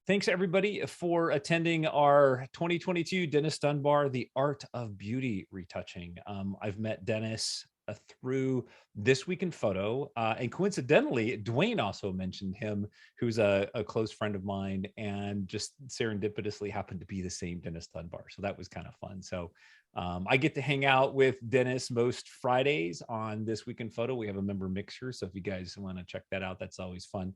Thanks everybody for attending our 2022 Dennis Dunbar, The Art of Beauty Retouching. I've met Dennis through This Week in Photo, and coincidentally, Dwayne also mentioned him, who's a close friend of mine, and just serendipitously happened to be the same Dennis Dunbar. So that was kind of fun. So I get to hang out with Dennis most Fridays on This Week in Photo. We have a member mixer, so if you guys want to check that out, that's always fun.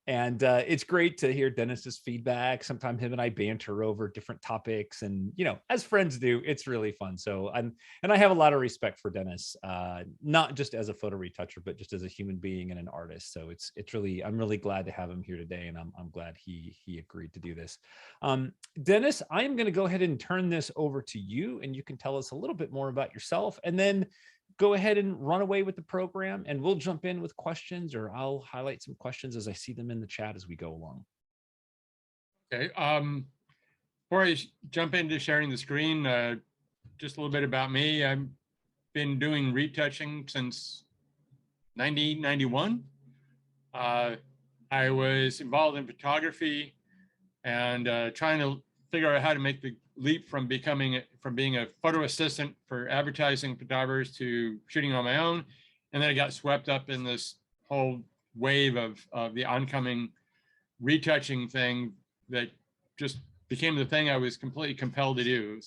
And it's great to hear Dennis's feedback. Sometimes him and I banter over different topics, and as friends do, it's really fun. So I have a lot of respect for Dennis, not just as a photo retoucher, but just as a human being and an artist. So I'm really glad to have him here today, and I'm glad he agreed to do this. Dennis, I am going to go ahead and turn this over to you, and you can tell us a little bit more about yourself, and then go ahead and run away with the program, and we'll jump in with questions, or I'll highlight some questions as I see them in the chat as we go along. Okay. Before I jump into sharing the screen, just a little bit about me. I've been doing retouching since 1991. I was involved in photography and trying to figure out how to make the leap from being a photo assistant for advertising photographers to shooting on my own. And then I got swept up in this whole wave of the oncoming retouching thing that just became the thing I was completely compelled to do.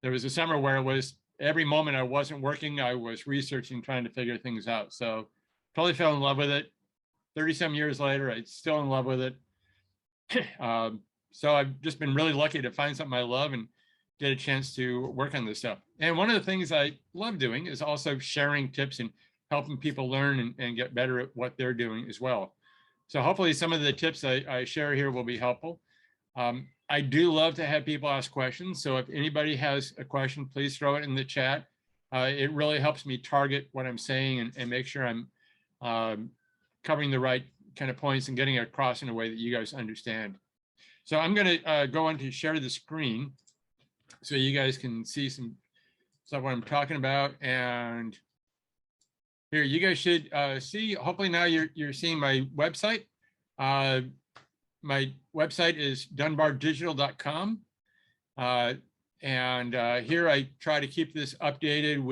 There was a summer where it was every moment I wasn't working, I was researching, trying to figure things out. So totally fell in love with it. 30-some years later, I'm still in love with it. So I've just been really lucky to find something I love and get a chance to work on this stuff. And one of the things I love doing is also sharing tips and helping people learn and get better at what they're doing as well. So hopefully some of the tips I share here will be helpful. I do love to have people ask questions. So if anybody has a question, please throw it in the chat. It really helps me target what I'm saying and make sure I'm covering the right kind of points and getting it across in a way that you guys understand. So I'm going to go on to share the screen so you guys can see some stuff what I'm talking about. And here, you guys should see, hopefully now you're seeing my website. My website is dunbardigital.com. And here I try to keep this updated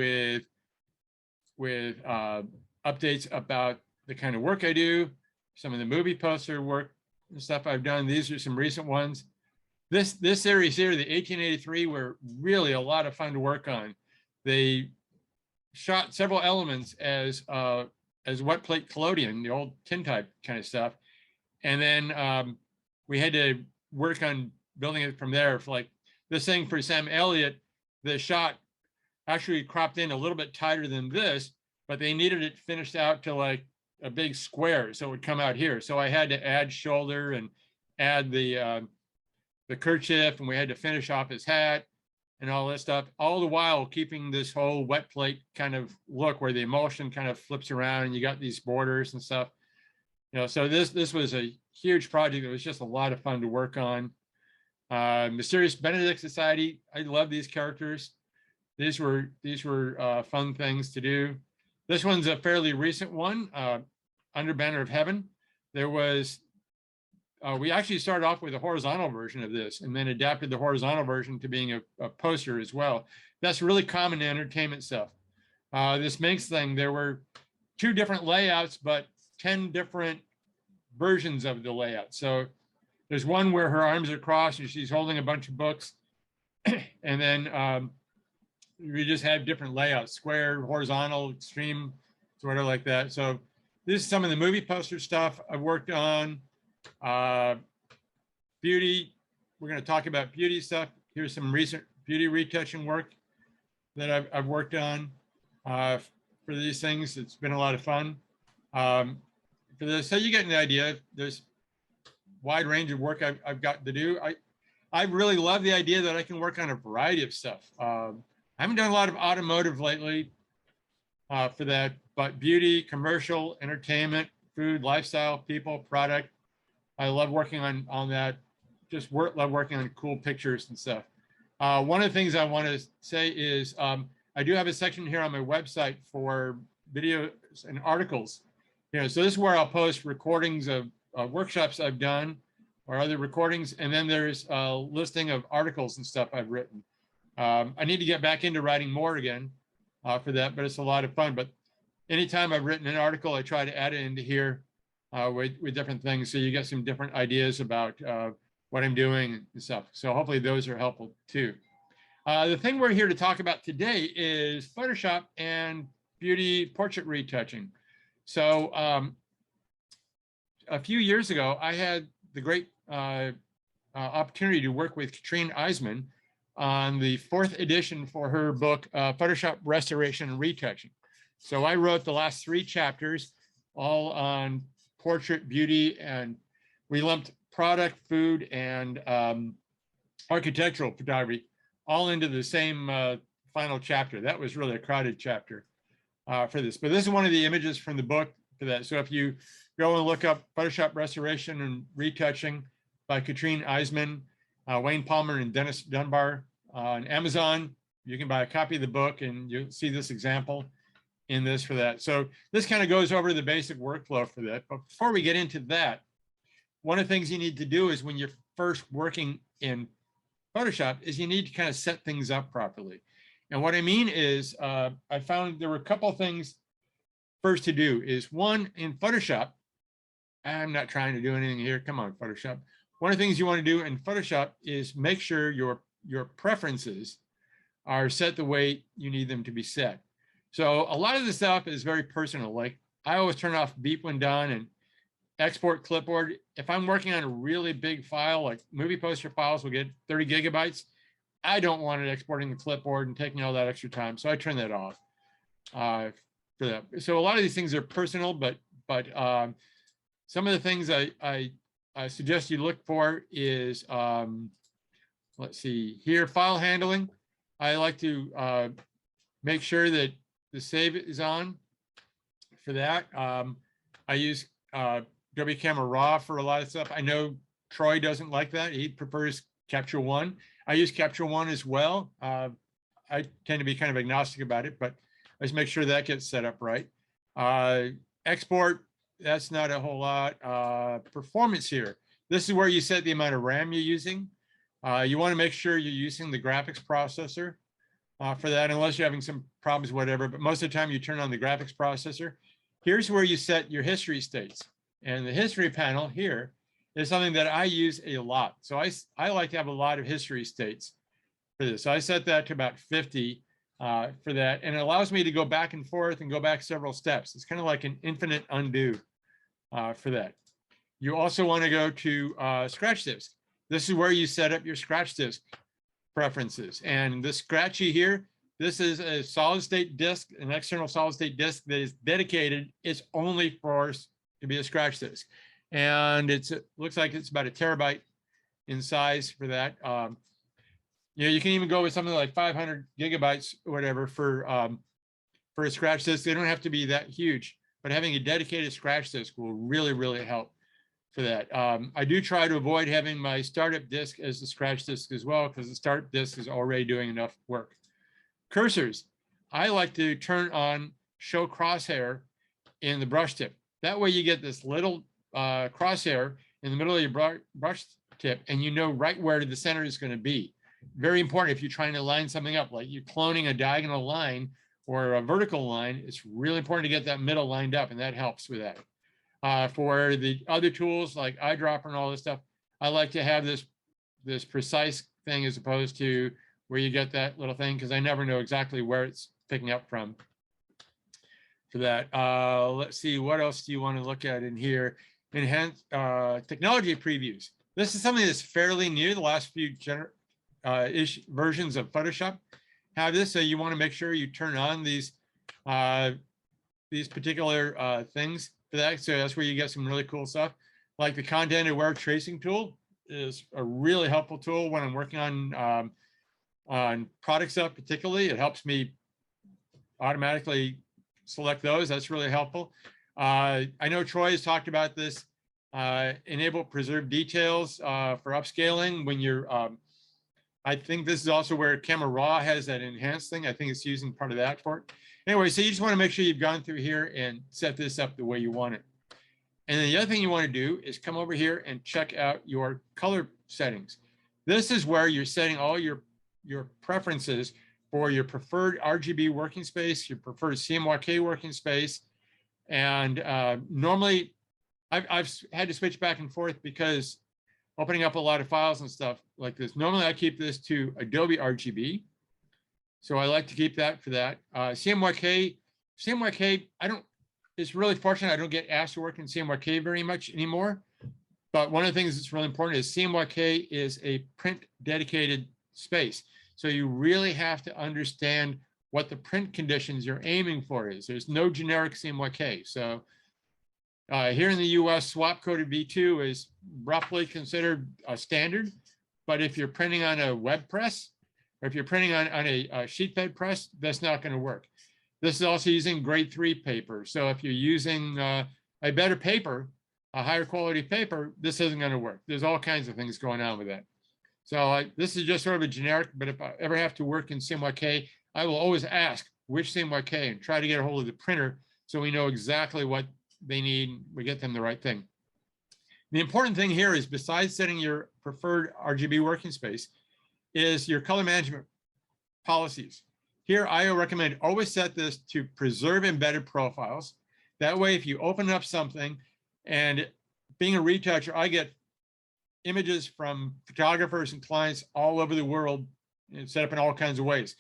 with updates about the kind of work I do, some of the movie poster work and stuff I've done. These are some recent ones. This series here, the 1883, were really a lot of fun to work on. They shot several elements as wet plate collodion, the old tintype kind of stuff. And then we had to work on building it from there. For like this thing for Sam Elliott, the shot actually cropped in a little bit tighter than this, but they needed it finished out to like a big square, so it would come out here. So I had to add shoulder and add the kerchief, and we had to finish off his hat and all that stuff, all the while keeping this whole wet plate kind of look where the emulsion kind of flips around and you got these borders and stuff. So this was a huge project. It was just a lot of fun to work on. Mysterious Benedict Society, I love these characters. These were fun things to do. This one's a fairly recent one, Under Banner of Heaven. There was, we actually started off with a horizontal version of this and then adapted the horizontal version to being a poster as well. That's really common in entertainment stuff. This Minx thing, there were 2 different layouts, but 10 different versions of the layout. So there's one where her arms are crossed and she's holding a bunch of books. And then we just have different layouts, square, horizontal, extreme, sort of like that. So this is some of the movie poster stuff I've worked on. Beauty, we're going to talk about beauty stuff. Here's some recent beauty retouching work that I've worked on for these things. It's been a lot of fun. For this, so you get an idea. There's a wide range of work I've got to do. I really love the idea that I can work on a variety of stuff. I haven't done a lot of automotive lately for that, but beauty, commercial, entertainment, food, lifestyle, people, product. I love working on that. Just love working on cool pictures and stuff. One of the things I want to say is I do have a section here on my website for videos and articles. So this is where I'll post recordings of workshops I've done, or other recordings. And then there's a listing of articles and stuff I've written. I need to get back into writing more again for that, but it's a lot of fun. But anytime I've written an article, I try to add it into here with different things. So you get some different ideas about what I'm doing and stuff. So hopefully those are helpful too. The thing we're here to talk about today is Photoshop and beauty portrait retouching. So a few years ago, I had the great opportunity to work with Katrine Eisman on the 4th edition for her book, Photoshop Restoration and Retouching. So I wrote the last 3 chapters, all on portrait, beauty, and we lumped product, food, and architectural photography all into the same final chapter. That was really a crowded chapter for this. But this is one of the images from the book for that. So if you go and look up Photoshop Restoration and Retouching by Katrine Eisman, Wayne Palmer, and Dennis Dunbar on Amazon, you can buy a copy of the book and you'll see this example in this for that. So this kind of goes over the basic workflow for that. But before we get into that, one of the things you need to do is when you're first working in Photoshop is you need to kind of set things up properly. And what I mean is I found there were a couple of things first to do is one in Photoshop. I'm not trying to do anything here. Come on, Photoshop. One of the things you want to do in Photoshop is make sure your preferences are set the way you need them to be set. So a lot of the stuff is very personal. Like I always turn off beep when done and export clipboard. If I'm working on a really big file, like movie poster files will get 30 gigabytes, I don't want it exporting the clipboard and taking all that extra time. So I turn that off for that. So a lot of these things are personal, but some of the things I suggest you look for is, let's see here, file handling. I like to make sure that the save is on for that. I use Adobe Camera Raw for a lot of stuff. I know Troy doesn't like that. He prefers Capture One. I use Capture One as well. I tend to be kind of agnostic about it, but I just make sure that gets set up right. Export, that's not a whole lot. Performance here. This is where you set the amount of RAM you're using. You want to make sure you're using the graphics processor for that, unless you're having some problems, whatever. But most of the time you turn on the graphics processor. Here's where you set your history states. And the history panel here is something that I use a lot. So I like to have a lot of history states for this. So I set that to about 50 for that. And it allows me to go back and forth and go back several steps. It's kind of like an infinite undo for that. You also want to go to scratch disk. This is where you set up your scratch disk preferences. And this scratchy here, this is a solid state disk, an external solid state disk that is dedicated. It's only for to be a scratch disk. And it looks like it's about 1 terabyte in size for that. You know, you can even go with something like 500 gigabytes or whatever for a scratch disk. They don't have to be that huge, but having a dedicated scratch disk will really, really help for that. I do try to avoid having my startup disk as the scratch disk as well, because the startup disk is already doing enough work. Cursors, I like to turn on show crosshair in the brush tip. That way you get this little crosshair in the middle of your brush tip, and you know right where the center is going to be. Very important if you're trying to line something up, like you're cloning a diagonal line or a vertical line. It's really important to get that middle lined up, and that helps with that. For the other tools like eyedropper and all this stuff, I like to have this precise thing as opposed to where you get that little thing, because I never know exactly where it's picking up from for that. Let's see, what else do you want to look at in here? Enhance technology previews. This is something that's fairly new. The last few versions of Photoshop have this, so you want to make sure you turn on these particular things for that. So that's where you get some really cool stuff. Like the content aware tracing tool is a really helpful tool when I'm working on product stuff. Particularly, it helps me automatically select those. That's really helpful. I know Troy has talked about this. Enable preserve details for upscaling when you're. I think this is also where Camera Raw has that enhanced thing. I think it's using part of that for it. Anyway, so you just want to make sure you've gone through here and set this up the way you want it. And then the other thing you want to do is come over here and check out your color settings. This is where you're setting all your preferences for your preferred RGB working space, your preferred CMYK working space. And normally I've had to switch back and forth because opening up a lot of files and stuff like this. Normally I keep this to Adobe RGB. So I like to keep that for that. CMYK, it's really fortunate I don't get asked to work in CMYK very much anymore. But one of the things that's really important is CMYK is a print dedicated space. So you really have to understand what the print conditions you're aiming for is. There's no generic CMYK. So here in the US, swap coded V2 is roughly considered a standard. But if you're printing on a web press, or if you're printing on a sheet fed press, that's not going to work. This is also using grade 3 paper. So if you're using a better paper, a higher quality paper, this isn't going to work. There's all kinds of things going on with that. So this is just sort of a generic, but if I ever have to work in CMYK, I will always ask which CMYK and try to get a hold of the printer so we know exactly what they need. We get them the right thing. The important thing here is, besides setting your preferred RGB working space, is your color management policies. Here, I recommend always set this to preserve embedded profiles. That way, if you open up something, and being a retoucher, I get images from photographers and clients all over the world and set up in all kinds of ways.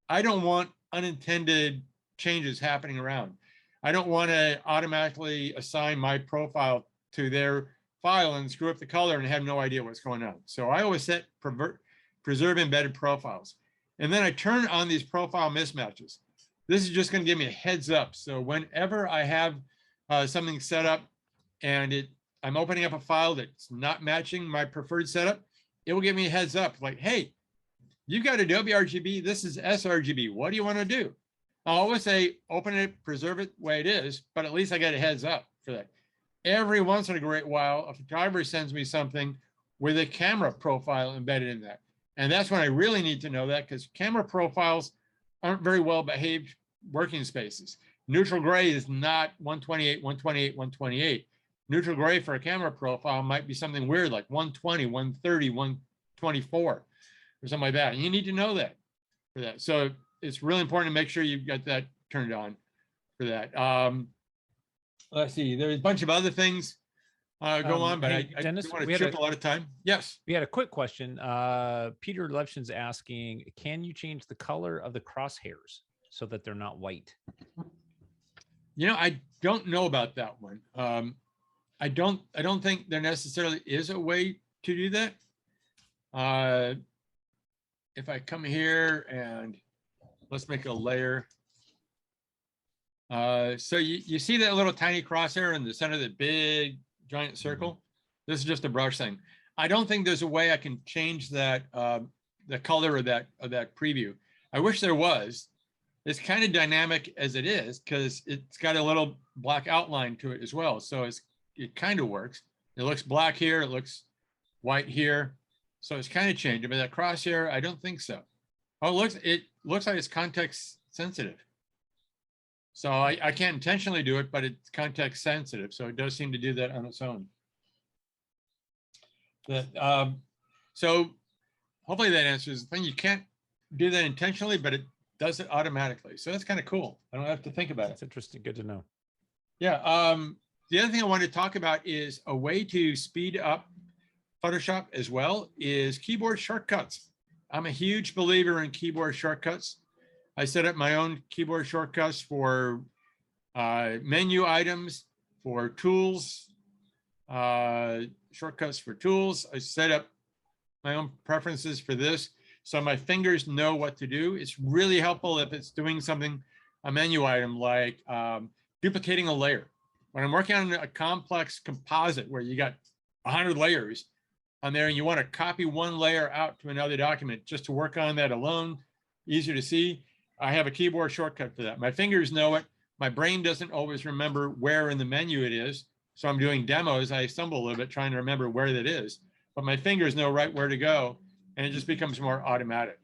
I don't want unintended changes happening around. I don't want to automatically assign my profile to their file and screw up the color and have no idea what's going on. So I always set preserve embedded profiles. And then I turn on these profile mismatches. This is just going to give me a heads up. So whenever I have something set up and I'm opening up a file that's not matching my preferred setup, it will give me a heads up like, hey, you've got Adobe RGB, this is sRGB. What do you want to do? I'll always say, open it, preserve it the way it is, but at least I get a heads up for that. Every once in a great while, a photographer sends me something with a camera profile embedded in that. And that's when I really need to know that, because camera profiles aren't very well behaved working spaces. Neutral gray is not 128, 128, 128. Neutral gray for a camera profile might be something weird like 120, 130, 124, or something like that. And you need to know that for that. So it's really important to make sure you've got that turned on for that. Let's see, there's a bunch of other things go on, but hey, Dennis, don't want to chip a lot of time. Yes. We had a quick question. Peter Levshin's asking, can you change the color of the crosshairs so that they're not white? You know, I don't know about that one. I don't think there necessarily is a way to do that. If I come here and let's make a layer. So you see that little tiny crosshair in the center of the big giant circle? This is just a brush thing. I don't think there's a way I can change that, the color of that preview. I wish there was. It's kind of dynamic as it is because it's got a little black outline to it as well. So it kind of works. It looks black here. It looks white here. So it's kind of changing. But that crosshair, I don't think so. Oh, it looks like it's context sensitive. So I can't intentionally do it, but it's context sensitive. So it does seem to do that on its own. So hopefully that answers the thing. You can't do that intentionally, but it does it automatically. So that's kind of cool. I don't have to think about it. That's interesting. Good to know. Yeah. The other thing I want to talk about is a way to speed up Photoshop as well is keyboard shortcuts. I'm a huge believer in keyboard shortcuts. I set up my own keyboard shortcuts for menu items, for tools, shortcuts for tools. I set up my own preferences for this, so my fingers know what to do. It's really helpful if it's doing something, a menu item like duplicating a layer. When I'm working on a complex composite where you got 100 layers on there and you want to copy one layer out to another document just to work on that alone, easier to see, I have a keyboard shortcut for that. My fingers know it. My brain doesn't always remember where in the menu it is. So I'm doing demos. I stumble a little bit trying to remember where that is, but my fingers know right where to go, and it just becomes more automatic.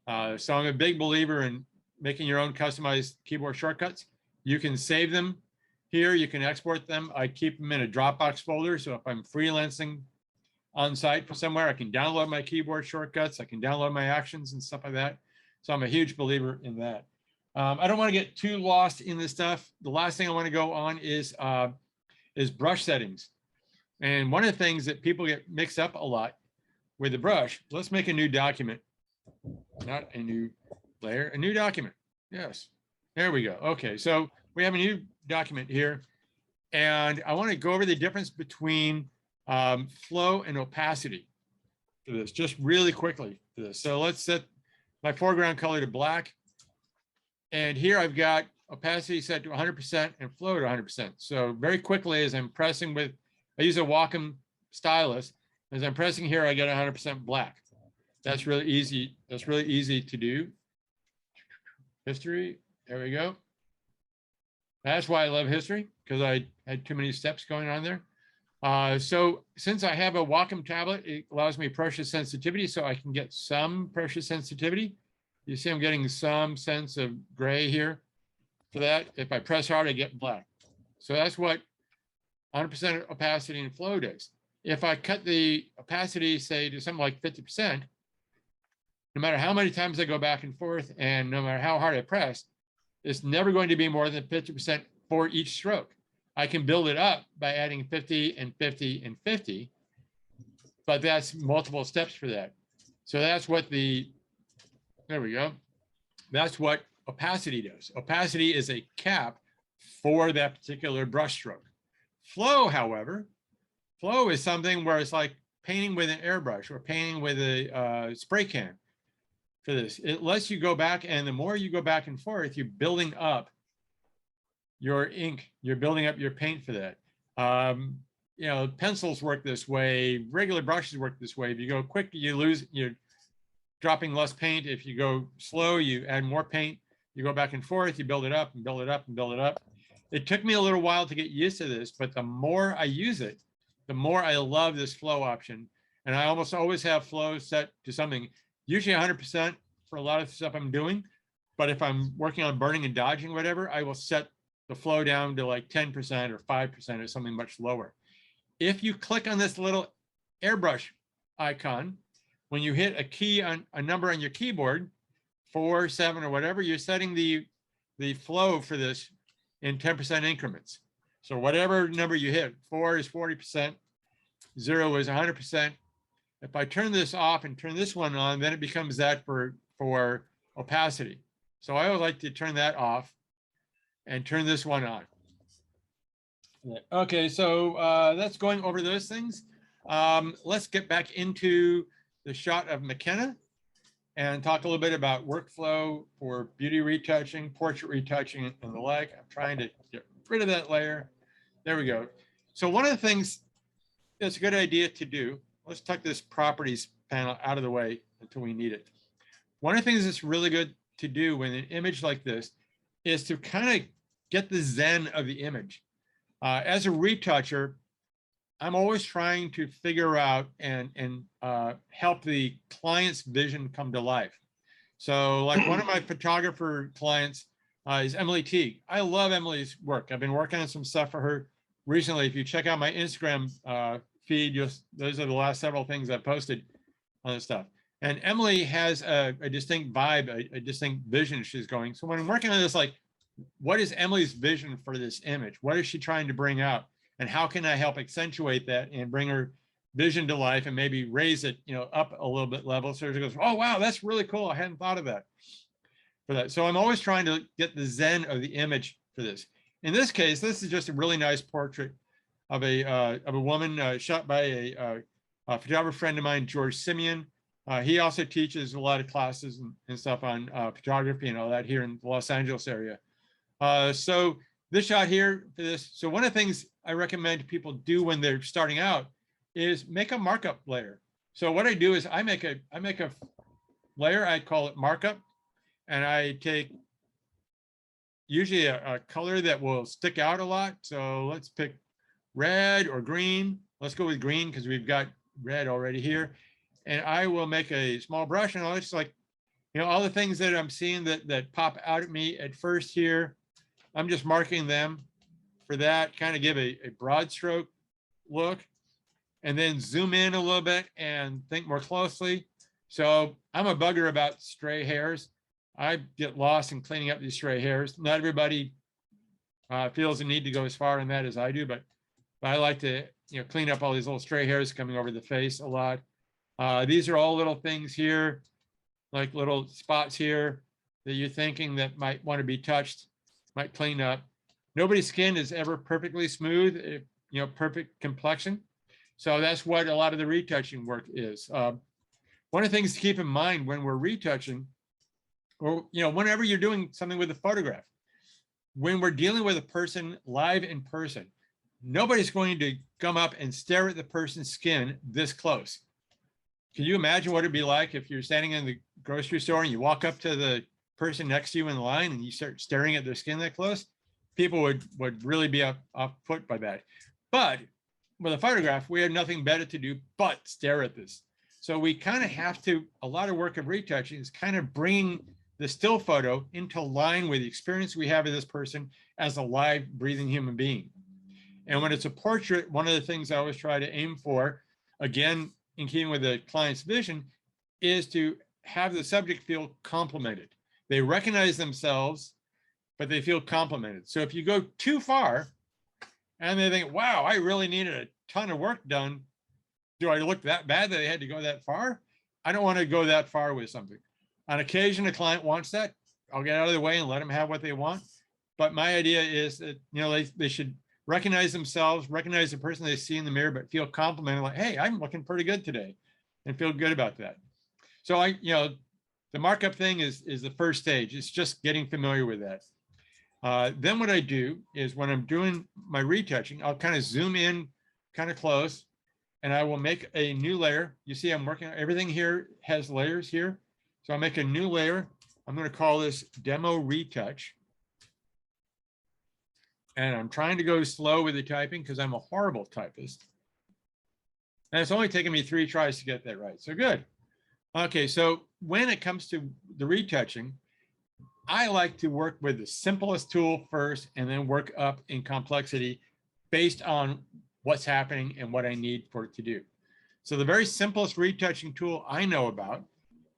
So I'm a big believer in making your own customized keyboard shortcuts. You can save them Here you can export them. I keep them in a Dropbox folder. So if I'm freelancing on site for somewhere, I can download my keyboard shortcuts. I can download my actions and stuff like that. So I'm a huge believer in that. I don't want to get too lost in this stuff. The last thing I want to go on is brush settings. And one of the things that people get mixed up a lot with the brush, let's make a new document, not a new layer, a new document. Yes, there we go. Okay, so we have a new document here, and I want to go over the difference between flow and opacity for this, just really quickly for this. So let's set my foreground color to black. And here I've got opacity set to 100% and flow to 100%. So very quickly, as I'm pressing with, I use a Wacom stylus. As I'm pressing here, I get 100% black. That's really easy. That's really easy to do. History, there we go. That's why I love history, because I had too many steps going on there. So since I have a Wacom tablet, it allows me pressure sensitivity, so I can get some pressure sensitivity. You see I'm getting some sense of gray here for that. If I press hard, I get black. So that's what 100% opacity and flow does. If I cut the opacity, say, to something like 50%, no matter how many times I go back and forth and no matter how hard I press, it's never going to be more than 50% for each stroke. I can build it up by adding 50 and 50 and 50, but that's multiple steps for that. So that's what there we go. That's what opacity does. Opacity is a cap for that particular brush stroke. Flow, however, flow is something where it's like painting with an airbrush or painting with a spray can for this. It lets you go back, and the more you go back and forth, you're building up your ink, you're building up your paint for that. You know, pencils work this way, regular brushes work this way. If you go quick, you lose, you're dropping less paint. If you go slow, you add more paint. You go back and forth, you build it up and build it up and build it up. It took me a little while to get used to this, but the more I use it, the more I love this flow option. And I almost always have flow set to something, usually 100% for a lot of stuff I'm doing. But if I'm working on burning and dodging or whatever, I will set the flow down to like 10% or 5% or something much lower. If you click on this little airbrush icon, when you hit a key on a number on your keyboard, 4, 7, or whatever, you're setting the flow for this in 10% increments. So whatever number you hit, 4 is 40%, 0 is 100%. If I turn this off and turn this one on, then it becomes that for opacity. So I always like to turn that off and turn this one on. Okay, so that's going over those things. Let's get back into the shot of McKenna and talk a little bit about workflow for beauty retouching, portrait retouching, and the like. I'm trying to get rid of that layer. There we go. So one of the things that's a good idea to do, let's tuck this properties panel out of the way until we need it. One of the things that's really good to do with an image like this is to kind of get the zen of the image. As a retoucher, I'm always trying to figure out and help the client's vision come to life. So like one of my photographer clients is Emily Teague. I love Emily's work. I've been working on some stuff for her recently. If you check out my Instagram feed, those are the last several things I've posted on this stuff. And Emily has a distinct vibe, a distinct vision she's going. So when I'm working on this, like, what is Emily's vision for this image? What is she trying to bring out? And how can I help accentuate that and bring her vision to life and maybe raise it, you know, up a little bit level? So she goes, oh, wow, that's really cool. I hadn't thought of that for that. So I'm always trying to get the zen of the image for this. In this case, this is just a really nice portrait of a woman shot by a photographer friend of mine, George Simeon. He also teaches a lot of classes and stuff on photography and all that here in the Los Angeles area. So this shot here for this. So one of the things I recommend people do when they're starting out is make a markup layer. So what I do is I make a layer, I call it markup, and I take usually a color that will stick out a lot. So let's pick red or green. Let's go with green because we've got red already here. And I will make a small brush and I'll just, like, you know, all the things that I'm seeing that pop out at me at first here, I'm just marking them for that, kind of give a broad stroke look, and then zoom in a little bit and think more closely. So I'm a bugger about stray hairs. I get lost in cleaning up these stray hairs. Not everybody feels the need to go as far in that as I do, but I like to clean up all these little stray hairs coming over the face a lot. These are all little things here, like little spots here that you're thinking that might want to be touched, might clean up. Nobody's skin is ever perfectly smooth, perfect complexion. So that's what a lot of the retouching work is. One of the things to keep in mind when we're retouching, or whenever you're doing something with a photograph, when we're dealing with a person live in person, nobody's going to come up and stare at the person's skin this close. Can you imagine what it'd be like if you're standing in the grocery store and you walk up to the person next to you in the line and you start staring at their skin that close? People would really be off put by that. But with a photograph, we have nothing better to do but stare at this. So we kind of have to, a lot of work of retouching is kind of bringing the still photo into line with the experience we have of this person as a live breathing human being. And when it's a portrait, one of the things I always try to aim for, again, in keeping with the client's vision, is to have the subject feel complimented. They recognize themselves, but they feel complimented. So if you go too far and they think, wow, I really needed a ton of work done. Do I look that bad that I had to go that far? I don't want to go that far with something. On occasion, a client wants that. I'll get out of the way and let them have what they want. But my idea is that, they should recognize themselves, recognize the person they see in the mirror, but feel complimented, like, hey, I'm looking pretty good today, and feel good about that. So the markup thing is the first stage. It's just getting familiar with that. Then what I do is when I'm doing my retouching, I'll kind of zoom in kind of close, and I will make a new layer. You see, I'm working, everything here has layers here. So I'll make a new layer. I'm going to call this Demo Retouch. And I'm trying to go slow with the typing because I'm a horrible typist. And it's only taken me 3 tries to get that right. So good. Okay, so when it comes to the retouching, I like to work with the simplest tool first and then work up in complexity based on what's happening and what I need for it to do. So the very simplest retouching tool I know about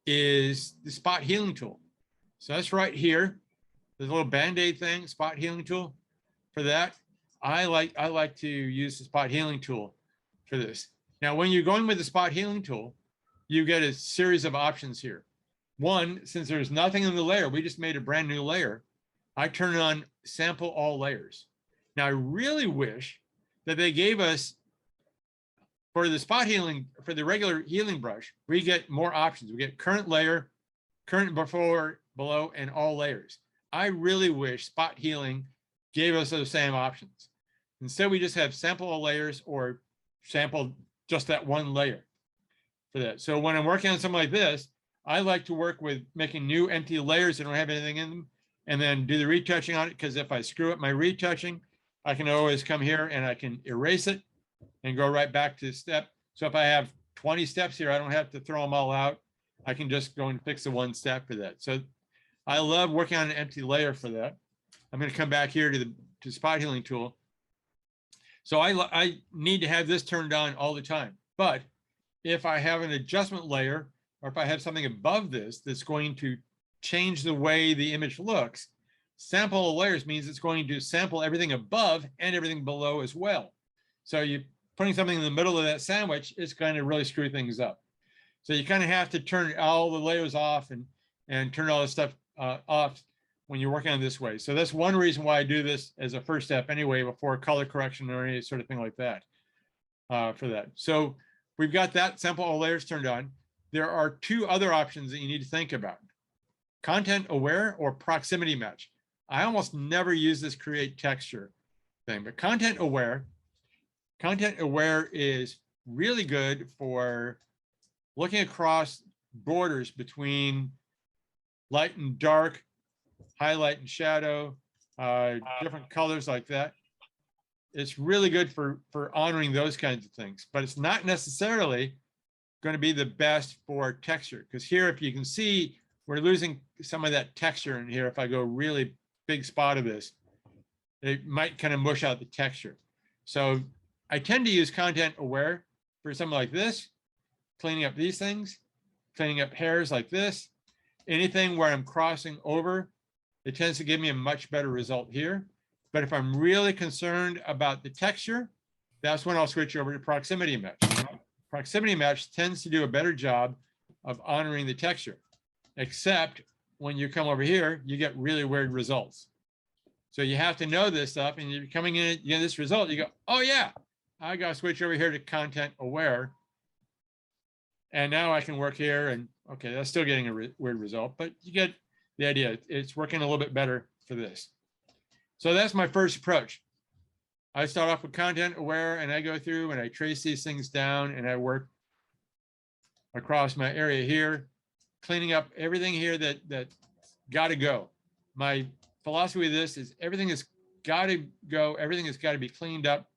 is the spot healing tool. So that's right here. There's a little Band-Aid thing, spot healing tool. For that, I like to use the spot healing tool for this. Now, when you're going with the spot healing tool, you get a series of options here. One, since there's nothing in the layer, we just made a brand new layer, I turn on sample all layers. Now, I really wish that they gave us, for the spot healing, for the regular healing brush, we get more options. We get current layer, current before, below, and all layers. I really wish spot healing gave us those same options. Instead, we just have sample all layers or sample just that one layer for that. So when I'm working on something like this, I like to work with making new empty layers that don't have anything in them, and then do the retouching on it, because if I screw up my retouching, I can always come here and I can erase it and go right back to the step. So if I have 20 steps here, I don't have to throw them all out. I can just go and fix the one step for that. So I love working on an empty layer for that. I'm going to come back here to the spot healing tool. So I need to have this turned on all the time. But if I have an adjustment layer, or if I have something above this that's going to change the way the image looks, sample all layers means it's going to sample everything above and everything below as well. So you putting something in the middle of that sandwich, it's going to really screw things up. So you kind of have to turn all the layers off and turn all this stuff off when you're working on this way. So that's one reason why I do this as a first step anyway, before color correction or any sort of thing like that for that. So we've got that sample all layers turned on. There are 2 other options that you need to think about: content aware or proximity match. I almost never use this create texture thing, but content aware is really good for looking across borders between light and dark, highlight and shadow, different colors like that. It's really good for honoring those kinds of things, but it's not necessarily going to be the best for texture, because here, if you can see, we're losing some of that texture in here. If I go really big spot of this, it might kind of mush out the texture. So I tend to use content aware for something like this, cleaning up these things, cleaning up hairs like this, anything where I'm crossing over, it tends to give me a much better result here. But if I'm really concerned about the texture, that's when I'll switch over to proximity match. Proximity match tends to do a better job of honoring the texture, except when you come over here, you get really weird results. So you have to know this stuff, and you're coming in, you get this result, you go, oh yeah, I got to switch over here to content aware. And now I can work here, and okay, that's still getting a weird result, but you get the idea. It's working a little bit better for this. So that's my first approach. I start off with content aware, and I go through and I trace these things down, and I work across my area here, cleaning up everything here that got to go. My philosophy with this is everything has got to go, everything has got to be cleaned up.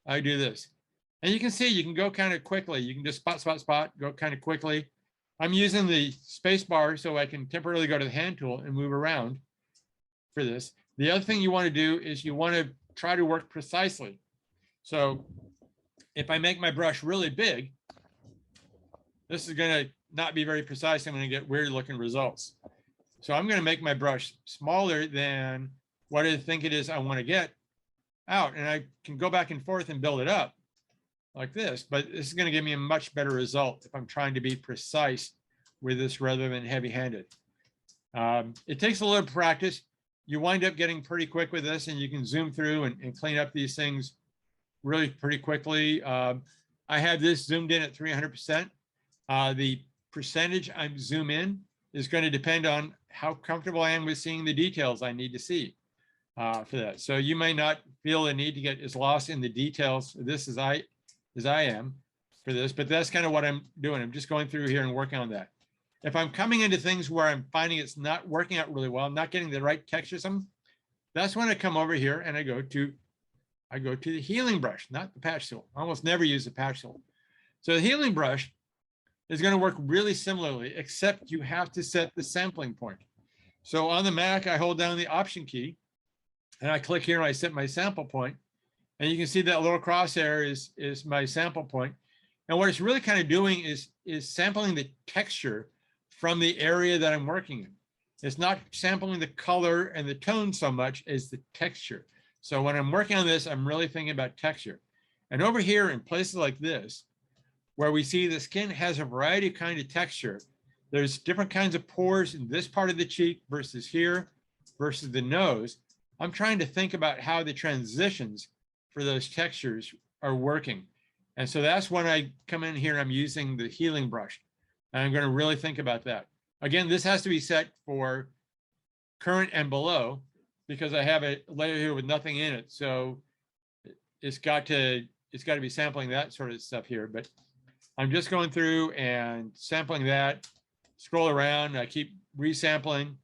I do this. And you can see, you can go kind of quickly. You can just spot, go kind of quickly. I'm using the space bar so I can temporarily go to the hand tool and move around for this. The other thing you want to do is you want to try to work precisely. So if I make my brush really big, this is going to not be very precise. I'm going to get weird looking results. So I'm going to make my brush smaller than what I think it is I want to get out. And I can go back and forth and build it up like this, but this is going to give me a much better result if I'm trying to be precise with this rather than heavy-handed. It takes a little practice. You wind up getting pretty quick with this, and you can zoom through and clean up these things really pretty quickly. I have this zoomed in at 300%. The percentage I zoom in is going to depend on how comfortable I am with seeing the details I need to see for that. So you may not feel the need to get as lost in the details of this as I am for this, but that's kind of what I'm doing. I'm just going through here and working on that. If I'm coming into things where I'm finding it's not working out really well, I'm not getting the right texture, that's when I come over here and I go to the healing brush, not the patch tool. I almost never use the patch tool. So the healing brush is going to work really similarly, except you have to set the sampling point. So on the Mac, I hold down the Option key and I click here and I set my sample point. And you can see that little crosshair is my sample point. And what it's really kind of doing is sampling the texture from the area that I'm working in. It's not sampling the color and the tone so much as the texture. So when I'm working on this, I'm really thinking about texture. And over here in places like this, where we see the skin has a variety of kind of texture, there's different kinds of pores in this part of the cheek versus here versus the nose. I'm trying to think about how the transitions for those textures are working. And so that's when I come in here, I'm using the healing brush. And I'm going to really think about that. Again, this has to be set for current and below because I have a layer here with nothing in it. So it's got to be sampling that sort of stuff here. But I'm just going through and sampling that, scroll around. I keep resampling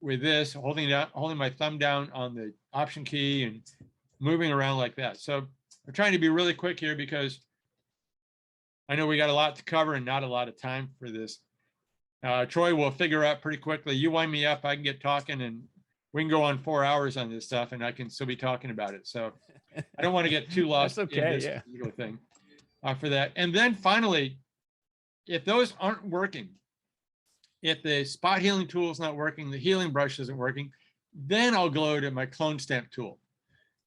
with this, holding my thumb down on the Option key and moving around like that. So I'm trying to be really quick here because I know we got a lot to cover and not a lot of time for this. Troy will figure out pretty quickly. You wind me up, I can get talking, and we can go on 4 hours on this stuff, and I can still be talking about it. So I don't want to get too lost in this particular thing for that. And then finally, if those aren't working, if the spot healing tool is not working, the healing brush isn't working, then I'll go to my clone stamp tool.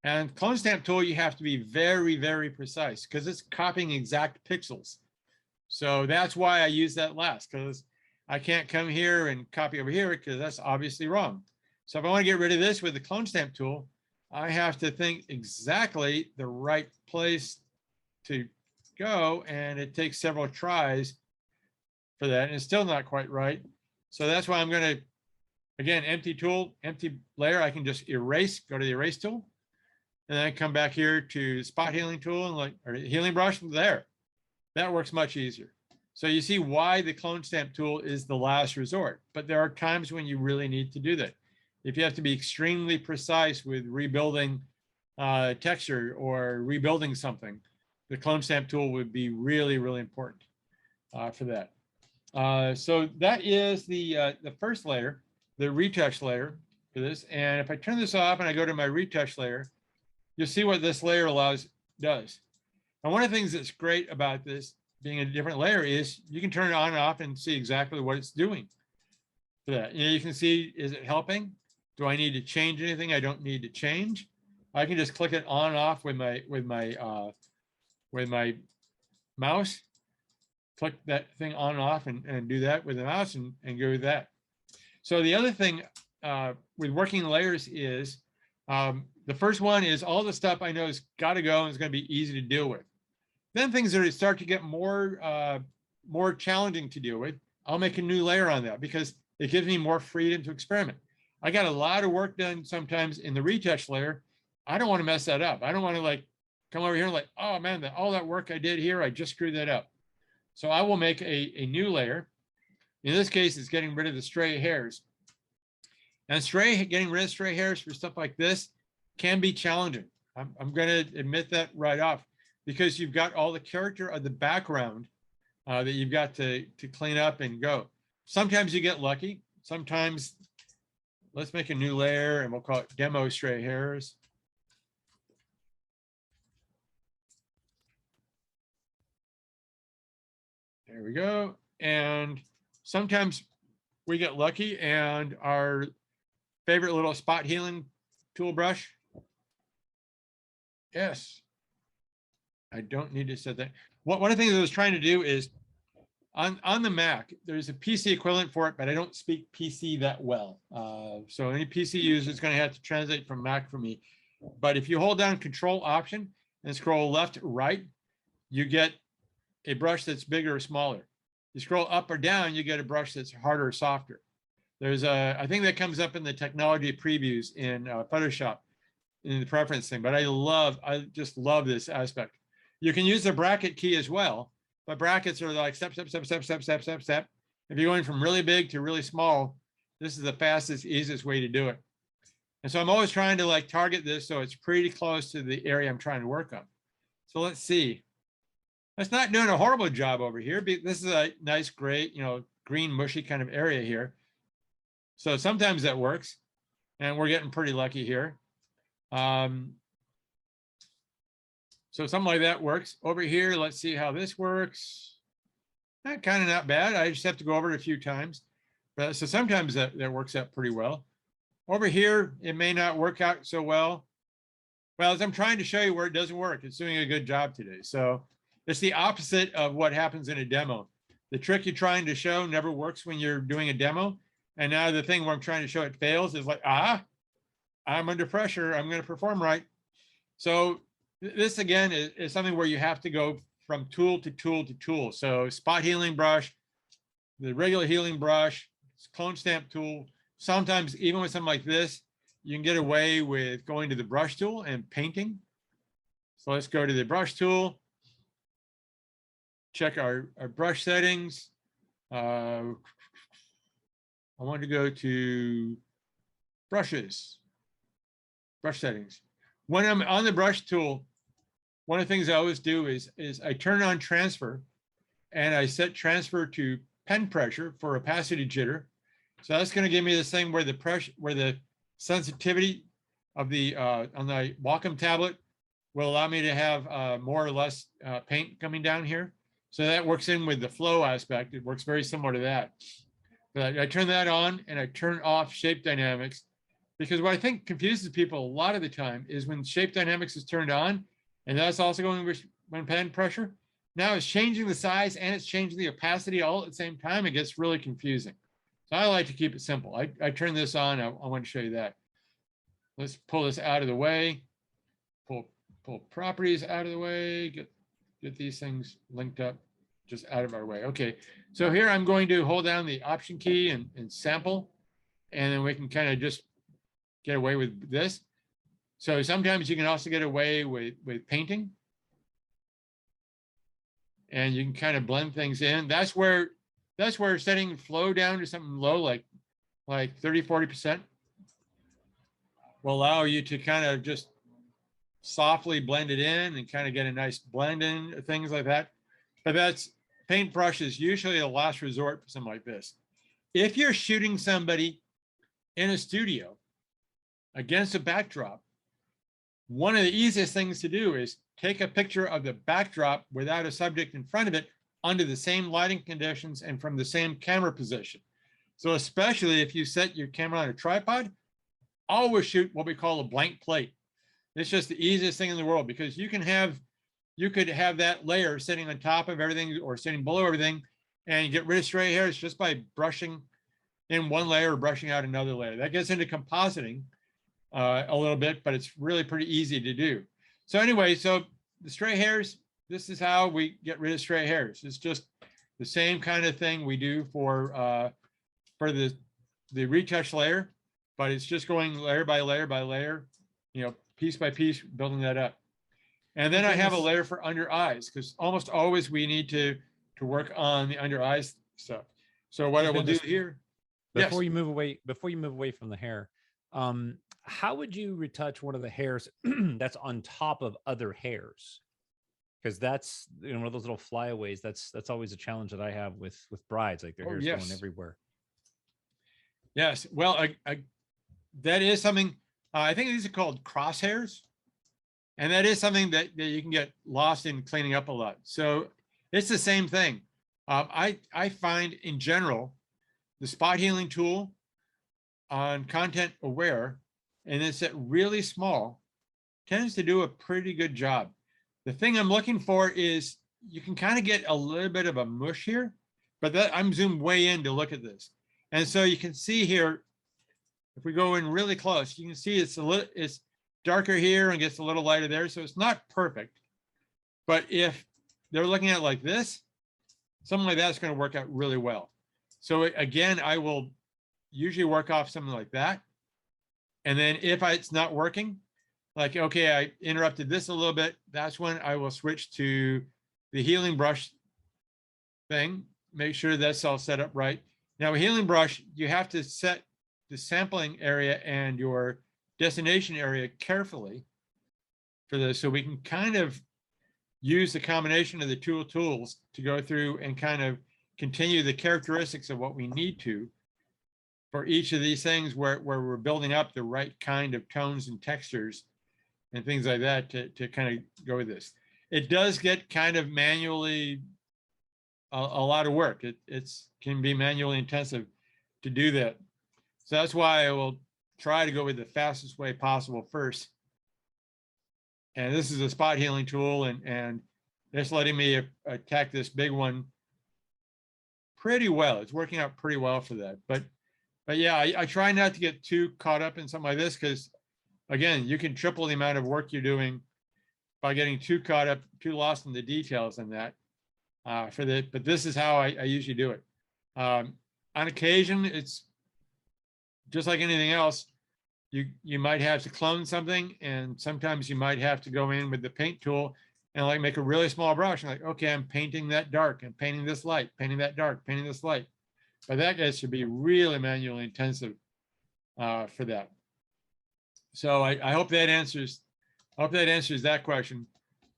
And clone stamp tool, you have to be very, very precise because it's copying exact pixels. So that's why I use that last, because I can't come here and copy over here because that's obviously wrong. So if I want to get rid of this with the clone stamp tool, I have to think exactly the right place to go. And it takes several tries for that. And it's still not quite right. So that's why I'm going to, again, empty tool, empty layer. I can just erase, go to the erase tool. And then I come back here to spot healing tool and or healing brush there. That works much easier. So you see why the clone stamp tool is the last resort, but there are times when you really need to do that. If you have to be extremely precise with rebuilding texture or rebuilding something, the clone stamp tool would be really, really important for that. So that is the first layer, the retouch layer. for this. And if I turn this off and I go to my retouch layer, you'll see what this layer does. And one of the things that's great about this being a different layer is you can turn it on and off and see exactly what it's doing for that. You know, you can see, is it helping? Do I need to change anything I don't need to change? I can just click it on and off with my mouse, click that thing on and off and do that with the mouse and go with that. So the other thing with working layers is the first one is all the stuff I know has got to go and it's going to be easy to deal with. Then things that start to get more challenging to deal with, I'll make a new layer on that because it gives me more freedom to experiment. I got a lot of work done sometimes in the retouch layer. I don't want to mess that up. I don't want to like come over here and like, oh man, all that work I did here, I just screwed that up. So I will make a new layer. In this case, it's getting rid of the stray hairs. And getting rid of stray hairs for stuff like this can be challenging. I'm going to admit that right off because you've got all the character of the background that you've got to clean up and go. Sometimes you get lucky. Sometimes, let's make a new layer and we'll call it demo stray hairs. There we go. And sometimes we get lucky and our favorite little spot healing tool brush. Yes. I don't need to set that. One of the things I was trying to do is on the Mac, there's a PC equivalent for it, but I don't speak PC that well. So any PC user is going to have to translate from Mac for me. But if you hold down Control Option and scroll left, right, you get a brush that's bigger or smaller. You scroll up or down, you get a brush that's harder or softer. There's I think that comes up in the technology previews in Photoshop in the preference thing, but I just love this aspect. You can use the bracket key as well, but brackets are like step, step, step, step, step, step, step, step. If you're going from really big to really small, this is the fastest, easiest way to do it. And so I'm always trying to like target this so it's pretty close to the area I'm trying to work on. So let's see. It's not doing a horrible job over here. This is a nice, great, green, mushy kind of area here. So sometimes that works, and we're getting pretty lucky here. So something like that works. Over here, let's see how this works. Kind of not bad. I just have to go over it a few times. But so sometimes that works out pretty well. Over here, it may not work out so well. Well, as I'm trying to show you where it doesn't work, it's doing a good job today. So it's the opposite of what happens in a demo. The trick you're trying to show never works when you're doing a demo. And now the thing where I'm trying to show it fails is like, I'm under pressure. I'm going to perform right. So this, again, is something where you have to go from tool to tool to tool. So spot healing brush, the regular healing brush, clone stamp tool. Sometimes even with something like this, you can get away with going to the brush tool and painting. So let's go to the brush tool. Check our brush settings. I want to go to brushes, brush settings. When I'm on the brush tool, one of the things I always do is I turn on transfer and I set transfer to pen pressure for opacity jitter. So that's going to give me this thing where the sensitivity of the on the Wacom tablet will allow me to have more or less paint coming down here. So that works in with the flow aspect. It works very similar to that. But I turn that on and I turn off shape dynamics, because what I think confuses people a lot of the time is when shape dynamics is turned on, and that's also going when pen pressure. Now it's changing the size and it's changing the opacity all at the same time. It gets really confusing. So I like to keep it simple. I turn this on. I want to show you that. Let's pull this out of the way. Pull properties out of the way. Get these things linked up just out of our way. Okay, so here I'm going to hold down the Option key and sample, and then we can kind of just get away with this. So sometimes you can also get away with painting, and you can kind of blend things in. That's where setting flow down to something low, like 30–40%, will allow you to kind of just softly blend it in and kind of get a nice blend in, things like that. But paintbrush is usually a last resort for something like this. If you're shooting somebody in a studio against a backdrop, one of the easiest things to do is take a picture of the backdrop without a subject in front of it under the same lighting conditions and from the same camera position. So especially if you set your camera on a tripod, always shoot what we call a blank plate. It's just the easiest thing in the world, because you could have that layer sitting on top of everything or sitting below everything, and you get rid of stray hairs just by brushing in one layer or brushing out another layer. That gets into compositing a little bit, but it's really pretty easy to do. So anyway, so the stray hairs, this is how we get rid of stray hairs. It's just the same kind of thing we do for the retouch layer, but it's just going layer by layer by layer, you know, piece by piece, building that up. And then I have a layer for under eyes, because almost always we need to work on the under eyes stuff. So what I will do here, before you move away from the hair, how would you retouch one of the hairs that's on top of other hairs? Because that's, you know, one of those little flyaways. That's always a challenge that I have with brides, like their hair's going everywhere. Yes, well, that is something. I think these are called crosshairs, and that is something that you can get lost in cleaning up a lot. So it's the same thing. I find in general the spot healing tool on content aware, and it's set really small, tends to do a pretty good job. The thing I'm looking for is you can kind of get a little bit of a mush here, but that I'm zoomed way in to look at this. And so you can see here, if we go in really close, you can see it's darker here and gets a little lighter there. So it's not perfect, but if they're looking at it like this, something like that's going to work out really well. So again, I will usually work off something like that. And then if it's not working, like, okay, I interrupted this a little bit, that's when I will switch to the healing brush thing, make sure that's all set up right. Now, a healing brush, you have to set the sampling area and your destination area carefully for this, so we can kind of use the combination of the tools to go through and kind of continue the characteristics of what we need to for each of these things, where we're building up the right kind of tones and textures and things like that to kind of go with this. It does get kind of manually a lot of work. It can be manually intensive to do that. So that's why I will try to go with the fastest way possible first. And this is a spot healing tool, and it's letting me attack this big one pretty well. It's working out pretty well for that. But yeah, I try not to get too caught up in something like this, because again, you can triple the amount of work you're doing by getting too caught up, too lost in the details in that. But this is how I usually do it. On occasion, it's just like anything else. You might have to clone something, and sometimes you might have to go in with the paint tool and like make a really small brush. And like, okay, I'm painting that dark, and painting this light, painting that dark, painting this light. But that gets to be really manually intensive for that. So I hope that answers that question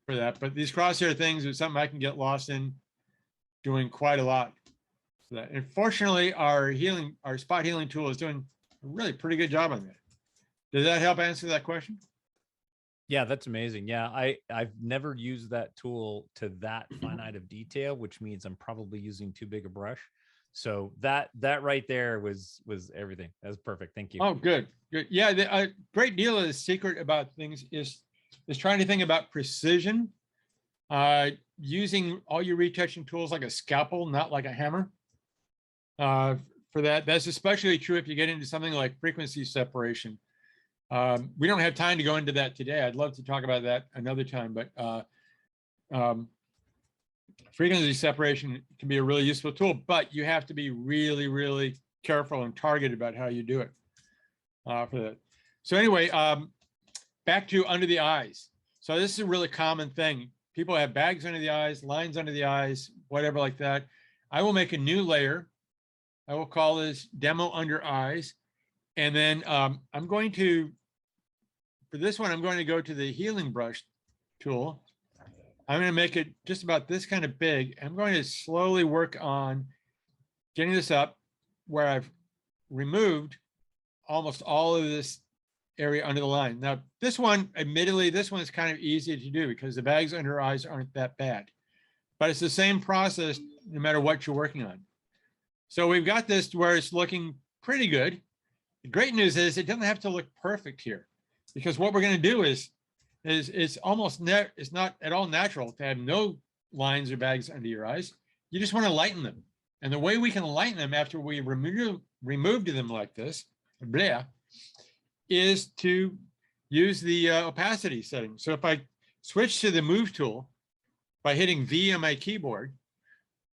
for that. But these crosshair things are something I can get lost in doing quite a lot for that. And fortunately, our spot healing tool is doing a really pretty good job on that. Does that help answer that question? Yeah, that's amazing. Yeah, I've never used that tool to that finite of detail, which means I'm probably using too big a brush. So that right there was everything. That was perfect. Thank you. Oh, good. Yeah, a great deal of the secret about things is trying to think about precision, using all your retouching tools like a scalpel, not like a hammer. For that, that's especially true if you get into something like frequency separation. We don't have time to go into that today. I'd love to talk about that another time, but frequency separation can be a really useful tool, but you have to be really, really careful and targeted about how you do it for that. So anyway, back to under the eyes. So this is a really common thing. People have bags under the eyes, lines under the eyes, whatever like that. I will make a new layer. I will call this demo under eyes. And then I'm going to, for this one, I'm going to go to the healing brush tool. I'm going to make it just about this kind of big. I'm going to slowly work on getting this up where I've removed almost all of this area under the line. Now, this one, admittedly, this one is kind of easy to do because the bags under her eyes aren't that bad. But it's the same process no matter what you're working on. So we've got this to where it's looking pretty good. The great news is it doesn't have to look perfect here, because what we're going to do is it's almost it's not at all natural to have no lines or bags under your eyes. You just want to lighten them. And the way we can lighten them after we remove them like this, blah, is to use the opacity setting. So if I switch to the move tool by hitting V on my keyboard,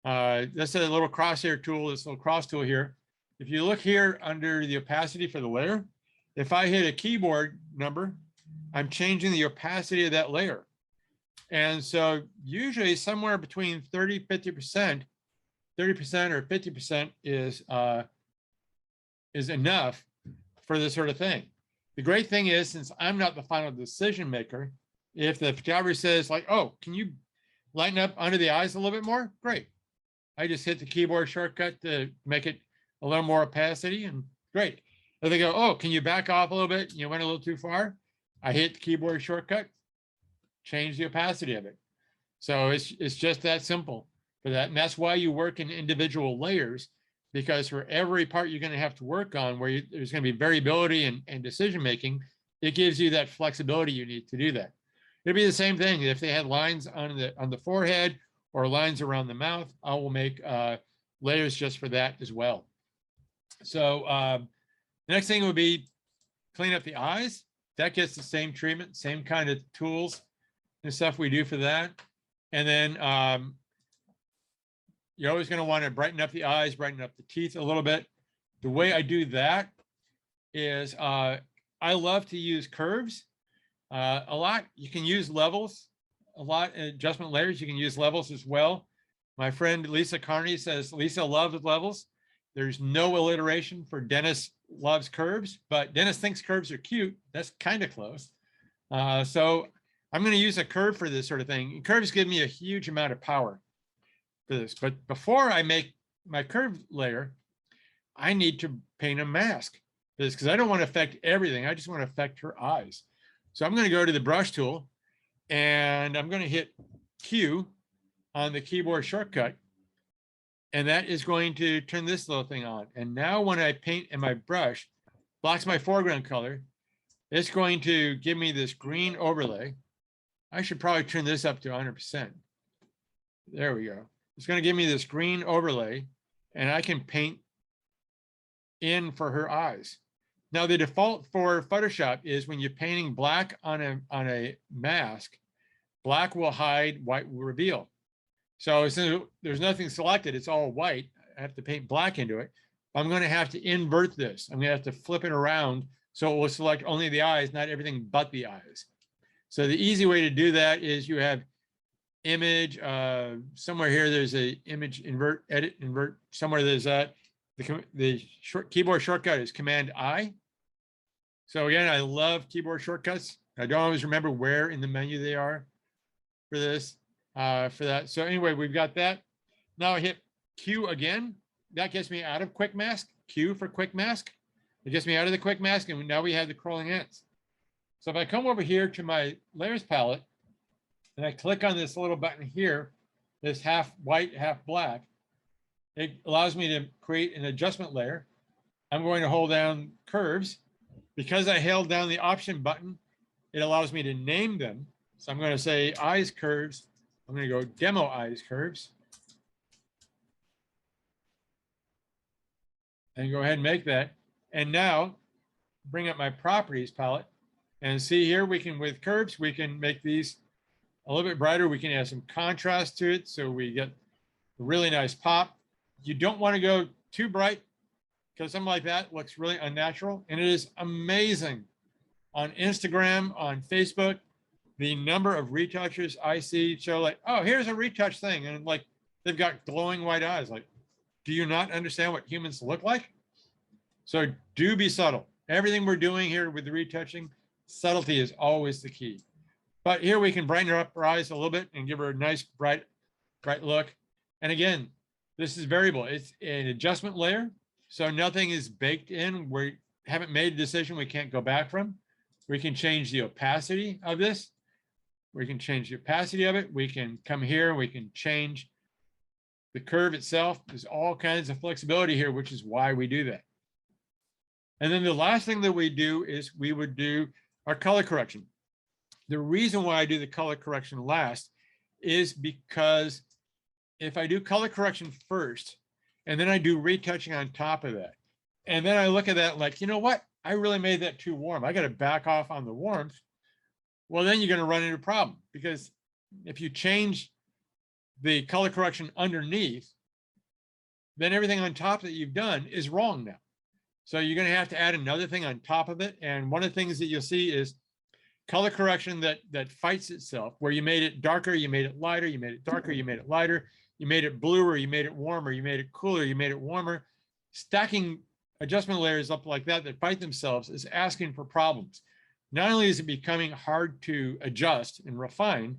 that's a little crosshair tool, this little cross tool here. If you look here under the opacity for the layer, if I hit a keyboard number, I'm changing the opacity of that layer. And so usually somewhere between 30% or 50% is enough for this sort of thing. The great thing is, since I'm not the final decision maker, if the photographer says like, oh, can you lighten up under the eyes a little bit more? Great. I just hit the keyboard shortcut to make it a little more opacity, and great. If they go, oh, can you back off a little bit? You went a little too far. I hit the keyboard shortcut, change the opacity of it. So it's just that simple for that. And that's why you work in individual layers, because for every part you're going to have to work on where there's going to be variability and decision-making, it gives you that flexibility you need to do that. It'd be the same thing if they had lines on the forehead or lines around the mouth. I will make layers just for that as well. So the next thing would be clean up the eyes. That gets the same treatment, same kind of tools and stuff we do for that. And then you're always going to want to brighten up the eyes, brighten up the teeth a little bit. The way I do that is I love to use curves a lot. You can use levels a lot, adjustment layers. You can use levels as well. My friend Lisa Carney says Lisa loves levels. There's no alliteration for Dennis loves curves, but Dennis thinks curves are cute. That's kind of close. So I'm going to use a curve for this sort of thing. And curves give me a huge amount of power for this. But before I make my curve layer, I need to paint a mask for this because I don't want to affect everything. I just want to affect her eyes. So I'm going to go to the brush tool and I'm going to hit Q on the keyboard shortcut. And that is going to turn this little thing on. And now when I paint in my brush, blocks my foreground color, it's going to give me this green overlay. I should probably turn this up to 100%. There we go. It's going to give me this green overlay, and I can paint in for her eyes. Now, the default for Photoshop is when you're painting black on a mask, black will hide, white will reveal. So there's nothing selected, it's all white. I have to paint black into it. I'm going to have to invert this. I'm going to have to flip it around so it will select only the eyes, not everything but the eyes. So the easy way to do that is you have image, somewhere here, there's a image, invert, edit, invert, somewhere there's that. The keyboard shortcut is Command I. So again, I love keyboard shortcuts. I don't always remember where in the menu they are for this. For that. So anyway, we've got that. Now I hit Q again. That gets me out of quick mask. Q for quick mask. It gets me out of the quick mask, and now we have the crawling ants. So if I come over here to my layers palette and I click on this little button here, this half white, half black, it allows me to create an adjustment layer. I'm going to hold down curves. Because I held down the option button, it allows me to name them. So I'm going to say eyes curves. I'm going to go demo eyes curves and go ahead and make that. And now bring up my properties palette and see here we can, with curves, we can make these a little bit brighter. We can add some contrast to it so we get a really nice pop. You don't want to go too bright because something like that looks really unnatural. And it is amazing on Instagram, on Facebook, the number of retouchers I see show like, oh, here's a retouch thing. And like, they've got glowing white eyes. Like, do you not understand what humans look like? So do be subtle. Everything we're doing here with the retouching, subtlety is always the key. But here we can brighten up her eyes a little bit and give her a nice, bright look. And again, this is variable. It's an adjustment layer. So nothing is baked in. We haven't made a decision we can't go back from. We can change the opacity of this. We can change the opacity of it. We can come here. We can change the curve itself. There's all kinds of flexibility here, which is why we do that. And then the last thing that we do is we would do our color correction. The reason why I do the color correction last is because if I do color correction first, and then I do retouching on top of that, and then I look at that like, you know what? I really made that too warm. I got to back off on the warmth. Well, then you're going to run into a problem, because if you change the color correction underneath, then everything on top that you've done is wrong now. So you're going to have to add another thing on top of it. And one of the things that you'll see is color correction that fights itself, where you made it darker, you made it lighter, you made it darker, you made it lighter, you made it bluer, you made it warmer, you made it cooler, you made it warmer. Stacking adjustment layers up like that fight themselves is asking for problems. Not only is it becoming hard to adjust and refine,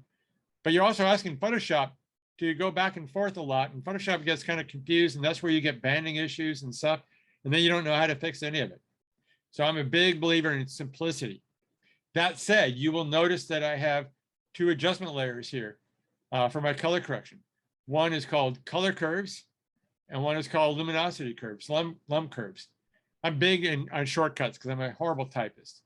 but you're also asking Photoshop to go back and forth a lot, and Photoshop gets kind of confused, and that's where you get banding issues and stuff, and then you don't know how to fix any of it. So I'm a big believer in simplicity. That said, you will notice that I have two adjustment layers here for my color correction. One is called color curves, and one is called luminosity curves, lum curves. I'm big on shortcuts because I'm a horrible typist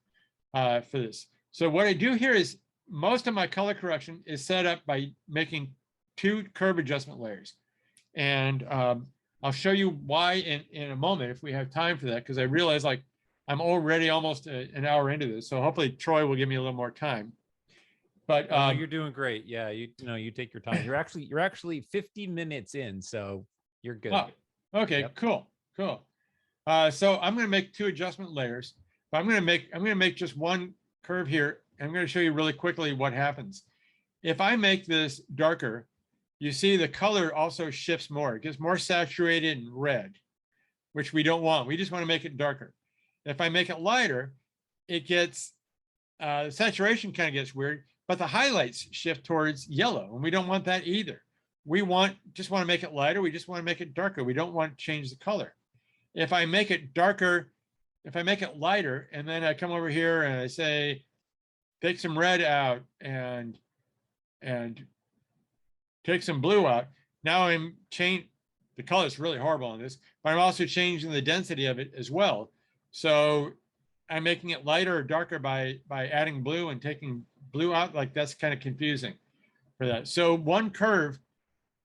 for this. So what I do here is most of my color correction is set up by making two curve adjustment layers. And I'll show you why in a moment if we have time for that, because I realize like I'm already almost an hour into this. So hopefully Troy will give me a little more time. But you're doing great. Yeah, you take your time. You're actually 50 minutes in, so you're good. Oh, okay, yep. Cool. So I'm going to make two adjustment layers, but I'm going to make just one curve here. And I'm going to show you really quickly what happens. If I make this darker, you see the color also shifts more. It gets more saturated and red, which we don't want. We just want to make it darker. If I make it lighter, it gets, saturation kind of gets weird, but the highlights shift towards yellow, and we don't want that either. We just want to make it lighter. We just want to make it darker. We don't want to change the color. If I make it darker, if I make it lighter, and then I come over here and I say, take some red out and take some blue out. Now I'm changing, the color is really horrible on this, but I'm also changing the density of it as well. So I'm making it lighter or darker by adding blue and taking blue out. Like that's kind of confusing for that. So one curve,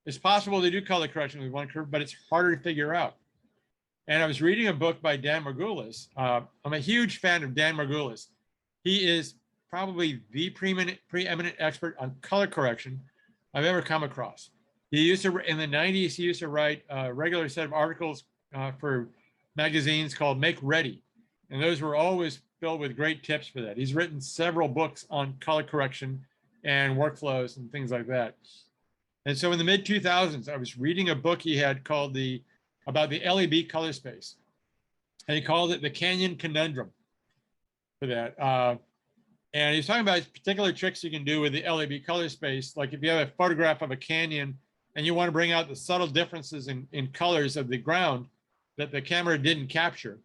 it's possible to do color correction with one curve, but it's harder to figure out. And I was reading a book by Dan Margulis. I'm a huge fan of Dan Margulis. He is probably the preeminent expert on color correction I've ever come across. He used to, in the 90s, he used to write a regular set of articles for magazines called Make Ready. And those were always filled with great tips for that. He's written several books on color correction and workflows and things like that. And so in the mid 2000s, I was reading a book he had called about the LEB color space. And he called it the Canyon Conundrum for that. And he's talking about particular tricks you can do with the LEB color space. Like if you have a photograph of a canyon and you want to bring out the subtle differences in colors of the ground that the camera didn't capture,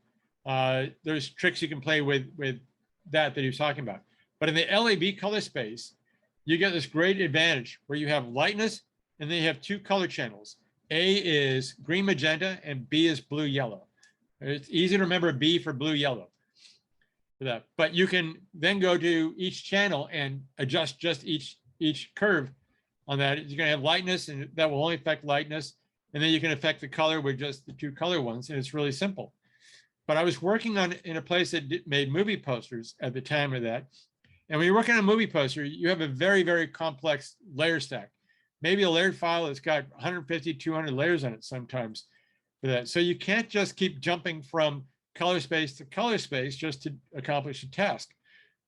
there's tricks you can play with that he was talking about. But in the LEB color space, you get this great advantage where you have lightness and then you have two color channels. A is green magenta and B is blue yellow. It's easy to remember B for blue yellow for that. But you can then go to each channel and adjust just each curve on that. You're going to have lightness, and that will only affect lightness. And then you can affect the color with just the two color ones, and it's really simple. But I was working in a place that made movie posters at the time of that. And when you're working on a movie poster, you have a very, very complex layer stack. Maybe a layered file that's got 150, 200 layers on it sometimes for that. So you can't just keep jumping from color space to color space just to accomplish a task.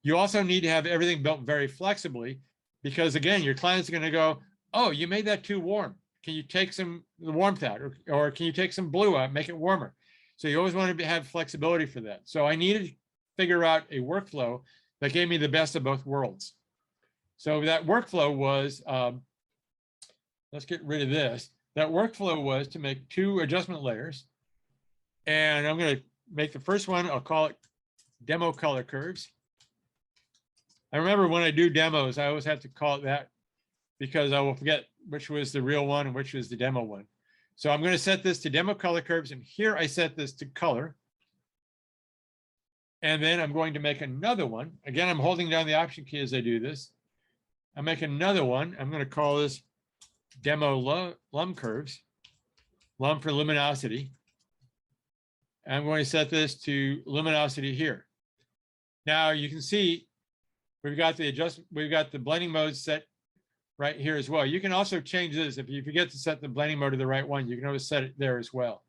You also need to have everything built very flexibly, because again, your client's going to go, oh, you made that too warm. Can you take the warmth out, or can you take some blue out, make it warmer? So you always want to have flexibility for that. So I needed to figure out a workflow that gave me the best of both worlds. So that workflow was, let's get rid of this. That workflow was to make two adjustment layers. And I'm going to make the first one, I'll call it demo color curves. I remember when I do demos, I always have to call it that because I will forget which was the real one and which was the demo one. So I'm going to set this to demo color curves, and here I set this to color. And then I'm going to make another one. Again, I'm holding down the option key as I do this. I make another one. I'm going to call this demo lum curves, lum for luminosity. I'm going to set this to luminosity here. Now you can see we've got the blending mode set right here as well. You can also change this. If you forget to set the blending mode to the right one, you can always set it there as well.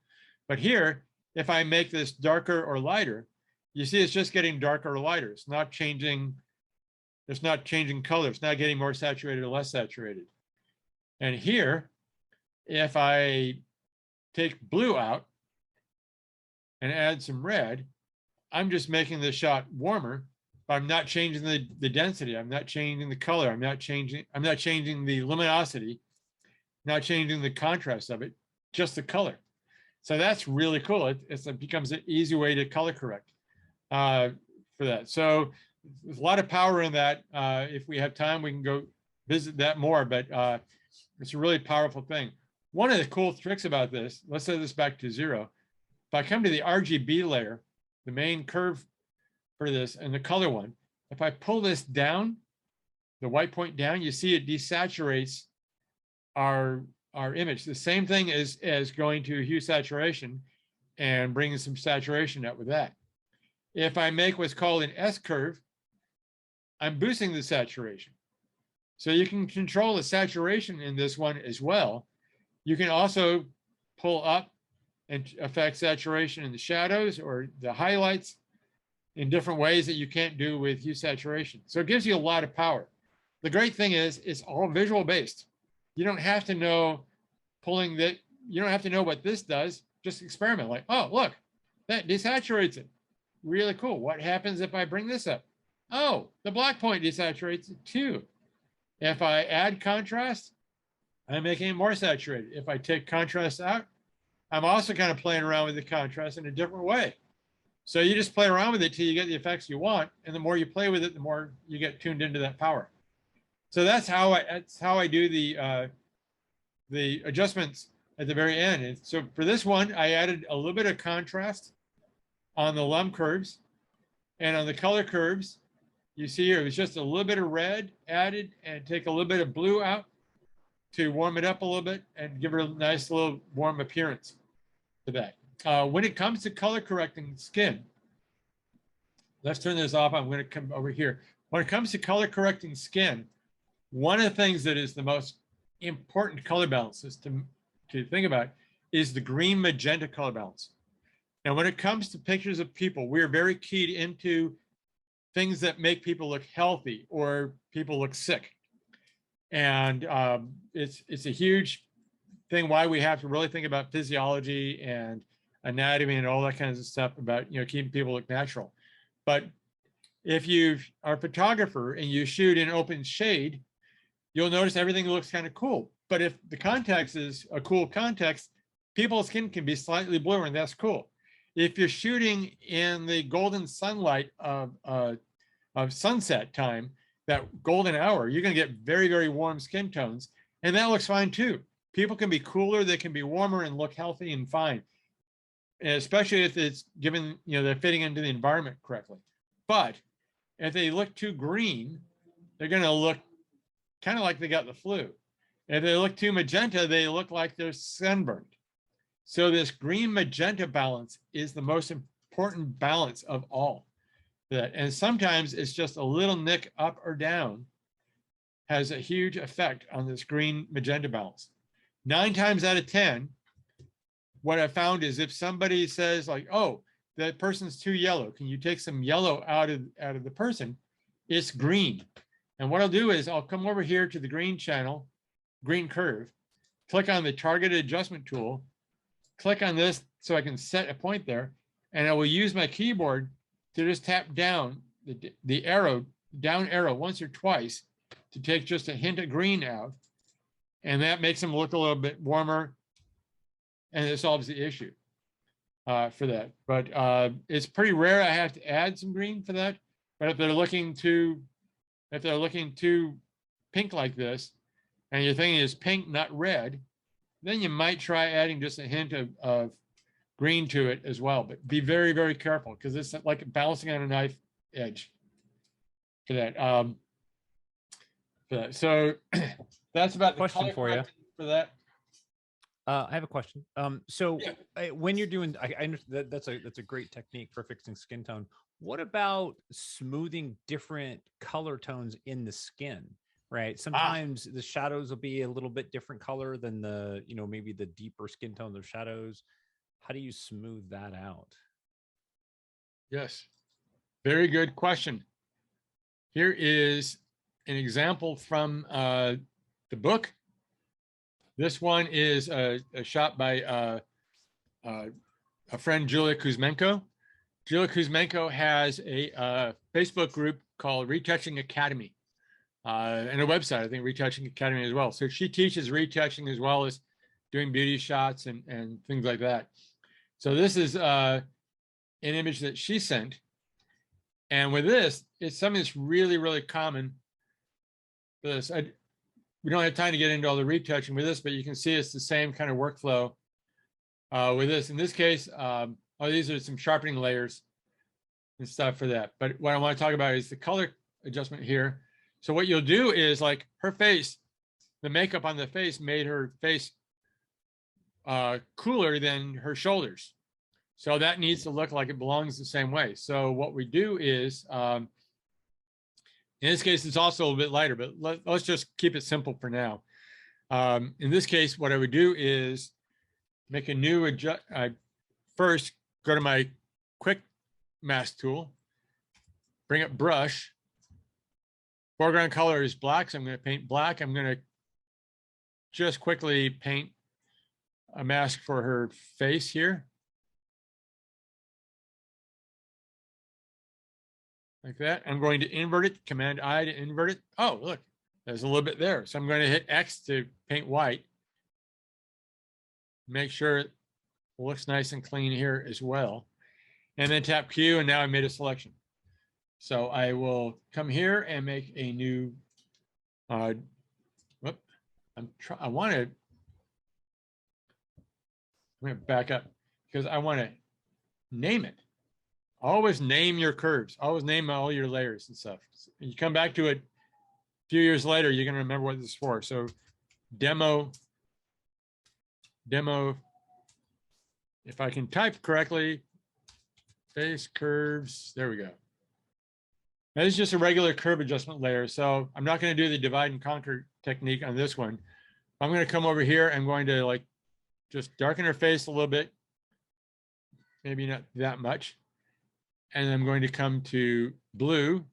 But here, if I make this darker or lighter, you see it's just getting darker or lighter. It's not changing color. It's not getting more saturated or less saturated. And here, if I take blue out and add some red, I'm just making the shot warmer, but I'm not changing the density. I'm not changing the color. I'm not changing the luminosity, not changing the contrast of it, just the color. So that's really cool. It becomes an easy way to color correct for that. So there's a lot of power in that. If we have time, we can go visit that more, but it's a really powerful thing. One of the cool tricks about this, let's set this back to 0. If I come to the RGB layer, the main curve for this and the color one, if I pull this down, the white point down, you see it desaturates our image. The same thing as going to hue saturation and bringing some saturation out with that. If I make what's called an S curve, I'm boosting the saturation. So you can control the saturation in this one as well. You can also pull up and affect saturation in the shadows or the highlights in different ways that you can't do with hue saturation. So it gives you a lot of power. The great thing is it's all visual based. You don't have to know you don't have to know what this does. Just experiment like, oh, look, that desaturates it. Really cool. What happens if I bring this up? Oh, the black point desaturates it too. If I add contrast, I'm making it more saturated. If I take contrast out, I'm also kind of playing around with the contrast in a different way. So you just play around with it till you get the effects you want. And the more you play with it, the more you get tuned into that power. So that's how I do the adjustments at the very end. And so for this one, I added a little bit of contrast on the lum curves, and on the color curves, you see here, it was just a little bit of red added and take a little bit of blue out to warm it up a little bit and give it a nice little warm appearance to that. When it comes to color correcting skin, let's turn this off. I'm going to come over here. When it comes to color correcting skin, one of the things that is the most important color balances to think about is the green magenta color balance. Now, when it comes to pictures of people, we're very keyed into things that make people look healthy or people look sick. And it's a huge thing why we have to really think about physiology and anatomy and all that kinds of stuff about, keeping people look natural. But if you are a photographer and you shoot in open shade, you'll notice everything looks kind of cool. But if the context is a cool context, people's skin can be slightly bluer, and that's cool. If you're shooting in the golden sunlight of sunset time, that golden hour, you're going to get very, very warm skin tones, and that looks fine too. People can be cooler, they can be warmer and look healthy and fine, and especially if it's given, they're fitting into the environment correctly. But if they look too green, they're going to look kind of like they got the flu. If they look too magenta, they look like they're sunburned. So this green magenta balance is the most important balance of all. And sometimes it's just a little nick up or down has a huge effect on this green magenta balance. 9 times out of 10, what I found is if somebody says like, oh, that person's too yellow, can you take some yellow out of the person? It's green. And what I'll do is I'll come over here to the green channel, green curve, click on the targeted adjustment tool, click on this so I can set a point there, and I will use my keyboard to just tap down the arrow, down arrow once or twice to take just a hint of green out. And that makes them look a little bit warmer, and it solves the issue for that. But it's pretty rare I have to add some green for that. But if they're looking too if they're looking too pink like this, and you're thinking it's pink, not red, then you might try adding just a hint of green to it as well. But be very, very careful, because it's like balancing on a knife edge for that. So that's about the Question color for you. correcting for that. I have a question. So Yeah. when you're doing, I understand that's a great technique for fixing skin tone. What about smoothing different color tones in the skin? Right. Sometimes the shadows will be a little bit different color than the, maybe the deeper skin tones of shadows. How do you smooth that out? Yes. Very good question. Here is an example from the book. This one is a shot by a friend, Julia Kuzmenko. Julia Kuzmenko has a Facebook group called Retouching Academy and a website, I think, Retouching Academy as well. So she teaches retouching as well as doing beauty shots and things like that. So this is an image that she sent. And with this, it's something that's really, really common for this. We don't have time to get into all the retouching with this, but you can see it's the same kind of workflow with this. In this case, these are some sharpening layers and stuff for that. But what I want to talk about is the color adjustment here. So what you'll do is, like, her face, the makeup on the face made her face cooler than her shoulders. So that needs to look like it belongs the same way. So what we do is, in this case, it's also a little bit lighter, but let's just keep it simple for now. In this case, what I would do is make a new adjust. First, go to my quick mask tool, bring up brush. Foreground color is black, so I'm going to paint black. I'm going to just quickly paint a mask for her face here. Like that. I'm going to invert it, Command I to invert it. Oh, look, there's a little bit there. So I'm going to hit X to paint white. Make sure it looks nice and clean here as well. And then tap Q, and now I made a selection. So I will come here and make a new, I want to, I'm going to back up because I want to name it. Always name your curves. Always name all your layers and stuff. You come back to it a few years later, you're going to remember what this is for. So demo, if I can type correctly, face curves, there we go. Now, this is just a regular curve adjustment layer. So I'm not going to do the divide and conquer technique on this one. I'm going to come over here. I'm going to, like, just darken her face a little bit. Maybe not that much. And I'm going to come to blue.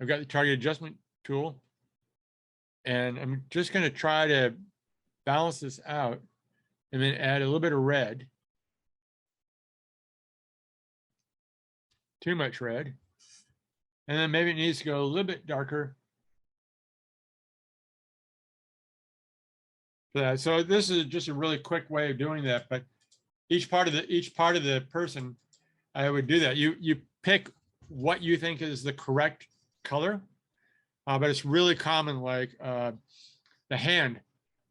I've got the target adjustment tool. And I'm just going to try to balance this out and then add a little bit of red. Too much red. And then maybe it needs to go a little bit darker. So this is just a really quick way of doing that. But each part of the person, I would do that. You pick what you think is the correct color, but it's really common, like the hand,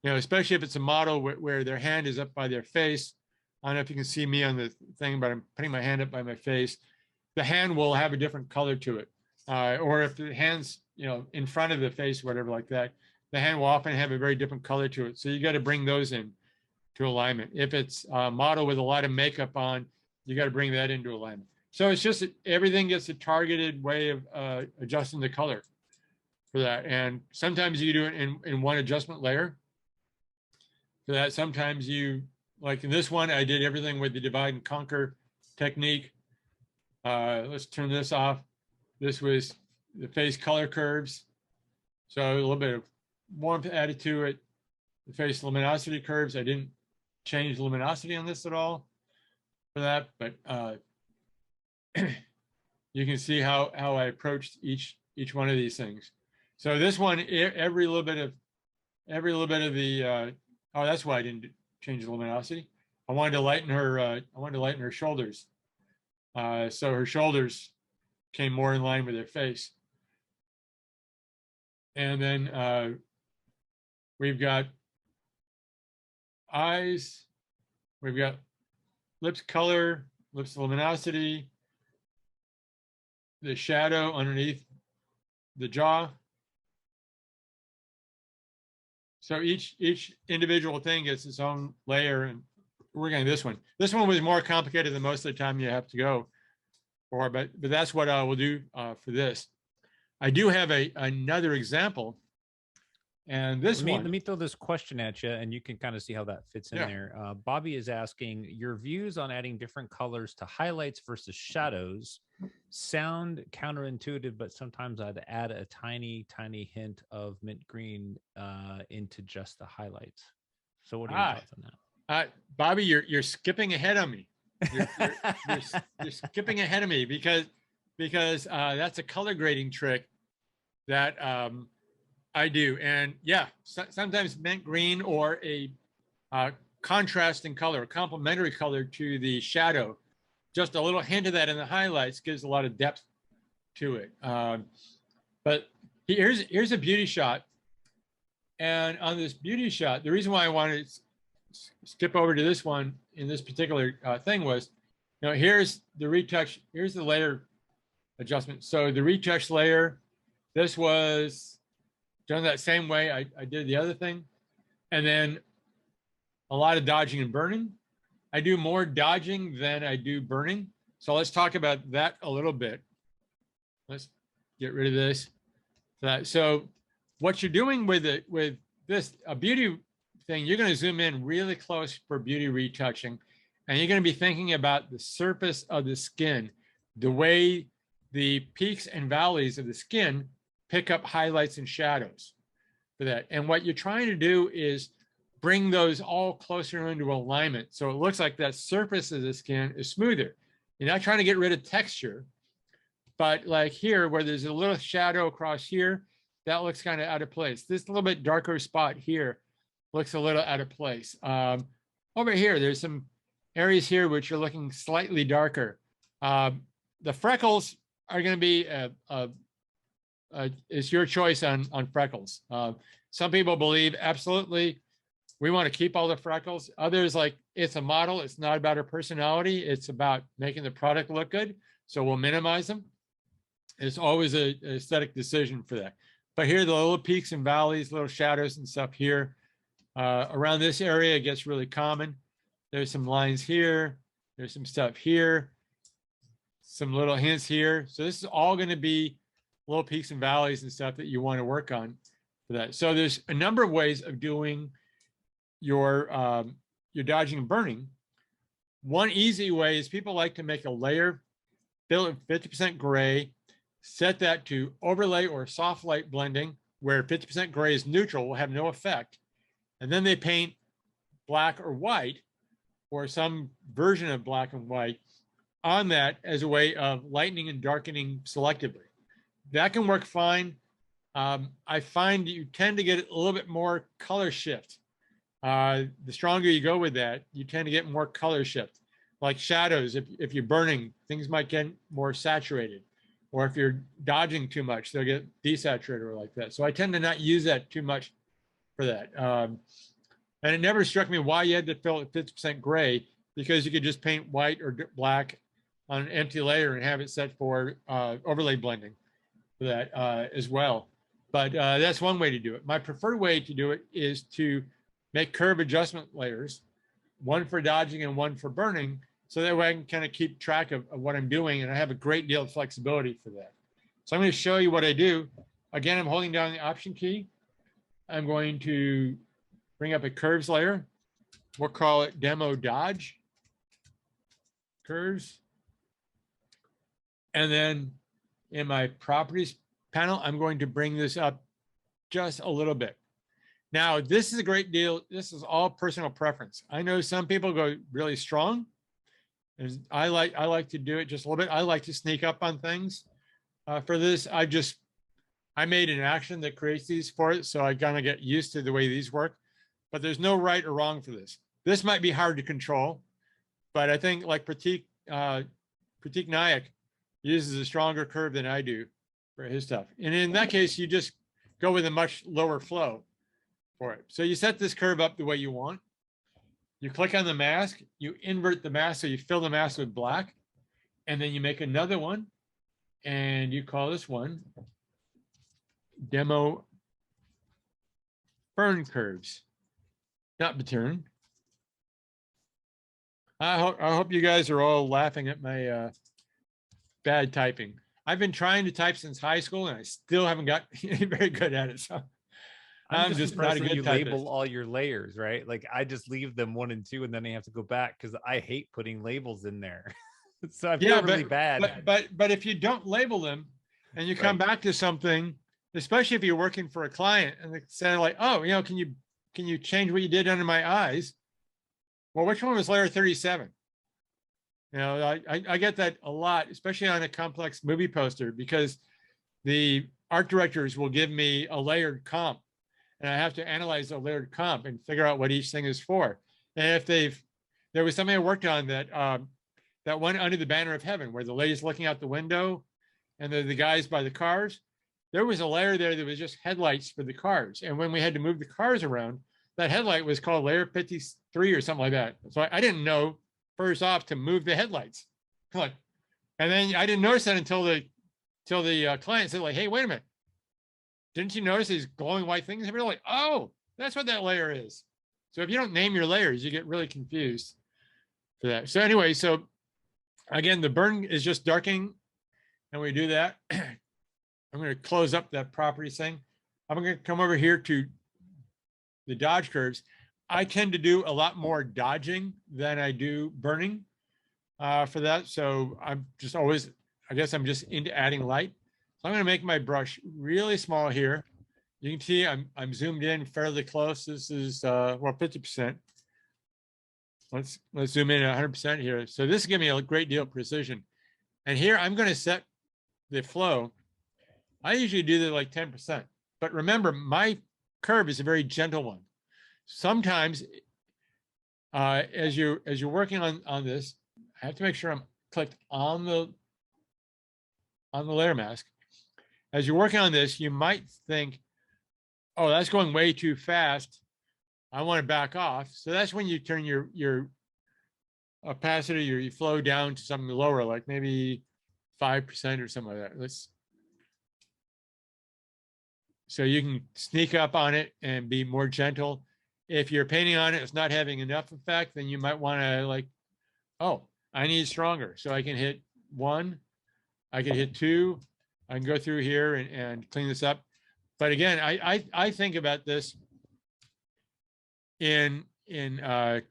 especially if it's a model where their hand is up by their face. I don't know if you can see me on the thing, but I'm putting my hand up by my face. The hand will have a different color to it. Or if the hand's, in front of the face, whatever like that, the hand will often have a very different color to it. So you got to bring those in to alignment. If it's a model with a lot of makeup on, you got to bring that into alignment. So it's just everything gets a targeted way of adjusting the color for that. And sometimes you do it in one adjustment layer for that. Sometimes you, like in this one, I did everything with the divide and conquer technique. Let's turn this off. This was the face color curves. So a little bit of warmth added to it. The face luminosity curves, I didn't change luminosity on this at all for that, but you can see how I approached each one of these things. So this one, every little bit of the oh, that's why I didn't change the luminosity. I wanted to lighten her shoulders, so her shoulders came more in line with her face. And then we've got eyes, we've got lips color, lips luminosity, the shadow underneath the jaw. So each individual thing gets its own layer, and we're getting this one. This one was more complicated than most of the time you have to go for, but that's what I will do for this. I do have another example, and this one. Let me throw this question at you, and you can kind of see how that fits in there. Bobby is asking, your views on adding different colors to highlights versus shadows sound counterintuitive, but sometimes I'd add a tiny hint of mint green into just the highlights. So what are your thoughts on that? Bobby, you're skipping ahead on me. You're skipping ahead of me because that's a color grading trick that I do. And yeah, sometimes mint green or a contrasting color, a complementary color to the shadow. Just a little hint of that in the highlights gives a lot of depth to it. But here's a beauty shot. And on this beauty shot, the reason why I wanted to skip over to this one in this particular thing was, you know, here's the retouch, here's the layer adjustment. So the retouch layer, this was done that same way I did the other thing. And then a lot of dodging and burning. I do more dodging than I do burning. So let's talk about that a little bit. Let's get rid of this. So what you're doing with this, a beauty thing, you're going to zoom in really close for beauty retouching. And you're going to be thinking about the surface of the skin, the way the peaks and valleys of the skin pick up highlights and shadows for that. And what you're trying to do is bring those all closer into alignment. So it looks like that surface of the skin is smoother. You're not trying to get rid of texture, but like here, where there's a little shadow across here, that looks kind of out of place. This little bit darker spot here looks a little out of place. Over here, there's some areas here which are looking slightly darker. The freckles are going to be it's your choice on freckles. Some people believe absolutely we want to keep all the freckles. Others like it's a model. It's not about her personality. It's about making the product look good. So we'll minimize them. It's always an aesthetic decision for that. But here, the little peaks and valleys, little shadows and stuff here. Around this area, it gets really common. There's some lines here. There's some stuff here. Some little hints here. So this is all going to be little peaks and valleys and stuff that you want to work on for that. So there's a number of ways of doing your dodging and burning. One easy way is people like to make a layer, fill it with 50% gray, set that to overlay or soft light blending, where 50% gray is neutral, will have no effect. And then they paint black or white, or some version of black and white, on that as a way of lightening and darkening selectively. That can work fine. I find you tend to get a little bit more color shift. The stronger you go with that, you tend to get more color shift. Like shadows, if you're burning, things might get more saturated. Or if you're dodging too much, they'll get desaturated or like that. So I tend to not use that too much for that. And it never struck me why you had to fill it 50% gray, because you could just paint white or black on an empty layer and have it set for overlay blending for that as well. But that's one way to do it. My preferred way to do it is to make curve adjustment layers, one for dodging and one for burning, so that way I can kind of keep track of what I'm doing, and I have a great deal of flexibility for that. So I'm going to show you what I do. Again, I'm holding down the Option key. I'm going to bring up a curves layer. We'll call it Demo Dodge. Curves. And then in my Properties panel, I'm going to bring this up just a little bit. Now, this is a great deal. This is all personal preference. I know some people go really strong. I like to do it just a little bit. I like to sneak up on things. For this, I made an action that creates these for it, so I kind of get used to the way these work. But there's no right or wrong for this. This might be hard to control, but I think like Pratik Nayak uses a stronger curve than I do for his stuff. And in that case, you just go with a much lower flow for it. So you set this curve up the way you want. You click on the mask, you invert the mask, so you fill the mask with black, and then you make another one, and you call this one Demo Burn Curves, not Return. I hope you guys are all laughing at my bad typing. I've been trying to type since high school, and I still haven't got very good at it. So I'm just not a that good you typist. label all your layers, right? Like I just leave them 1 and 2, and then I have to go back because I hate putting labels in there. So I feel really bad. But if you don't label them and you come back to something, especially if you're working for a client and they say like, oh, you know, can you change what you did under my eyes? Well, which one was layer 37? You know, I get that a lot, especially on a complex movie poster, because the art directors will give me a layered comp, and I have to analyze the layered comp and figure out what each thing is for. And if there was something I worked on that one under the banner of heaven, where the lady's looking out the window and the guys by the cars, there was a layer there that was just headlights for the cars. And when we had to move the cars around, that headlight was called layer 53 or something like that. So I didn't know first off to move the headlights. And then I didn't notice that until the client said like, hey, wait a minute. Didn't you notice these glowing white things? And we're like, oh, that's what that layer is. So if you don't name your layers, you get really confused for that. So anyway, so again, the burn is just darkening, and we do that. I'm going to close up that property thing. I'm going to come over here to the dodge curves. I tend to do a lot more dodging than I do burning for that. So I'm just always, I guess I'm just into adding light. So I'm going to make my brush really small here. You can see I'm zoomed in fairly close. This is, well, 50%. Let's zoom in at 100% here. So this is giving me a great deal of precision. And here I'm going to set the flow. I usually do that like 10%. But remember, my curve is a very gentle one. Sometimes as you're working on this, I have to make sure I'm clicked on the layer mask. As you're working on this, you might think, oh, that's going way too fast. I want to back off. So that's when you turn your opacity, your flow down to something lower, like maybe 5% or something like that. So you can sneak up on it and be more gentle. If you're painting on it, it's not having enough effect, then you might want to like, oh, I need stronger. So I can hit 1, I can hit 2, I can go through here and clean this up. But again, I think about this in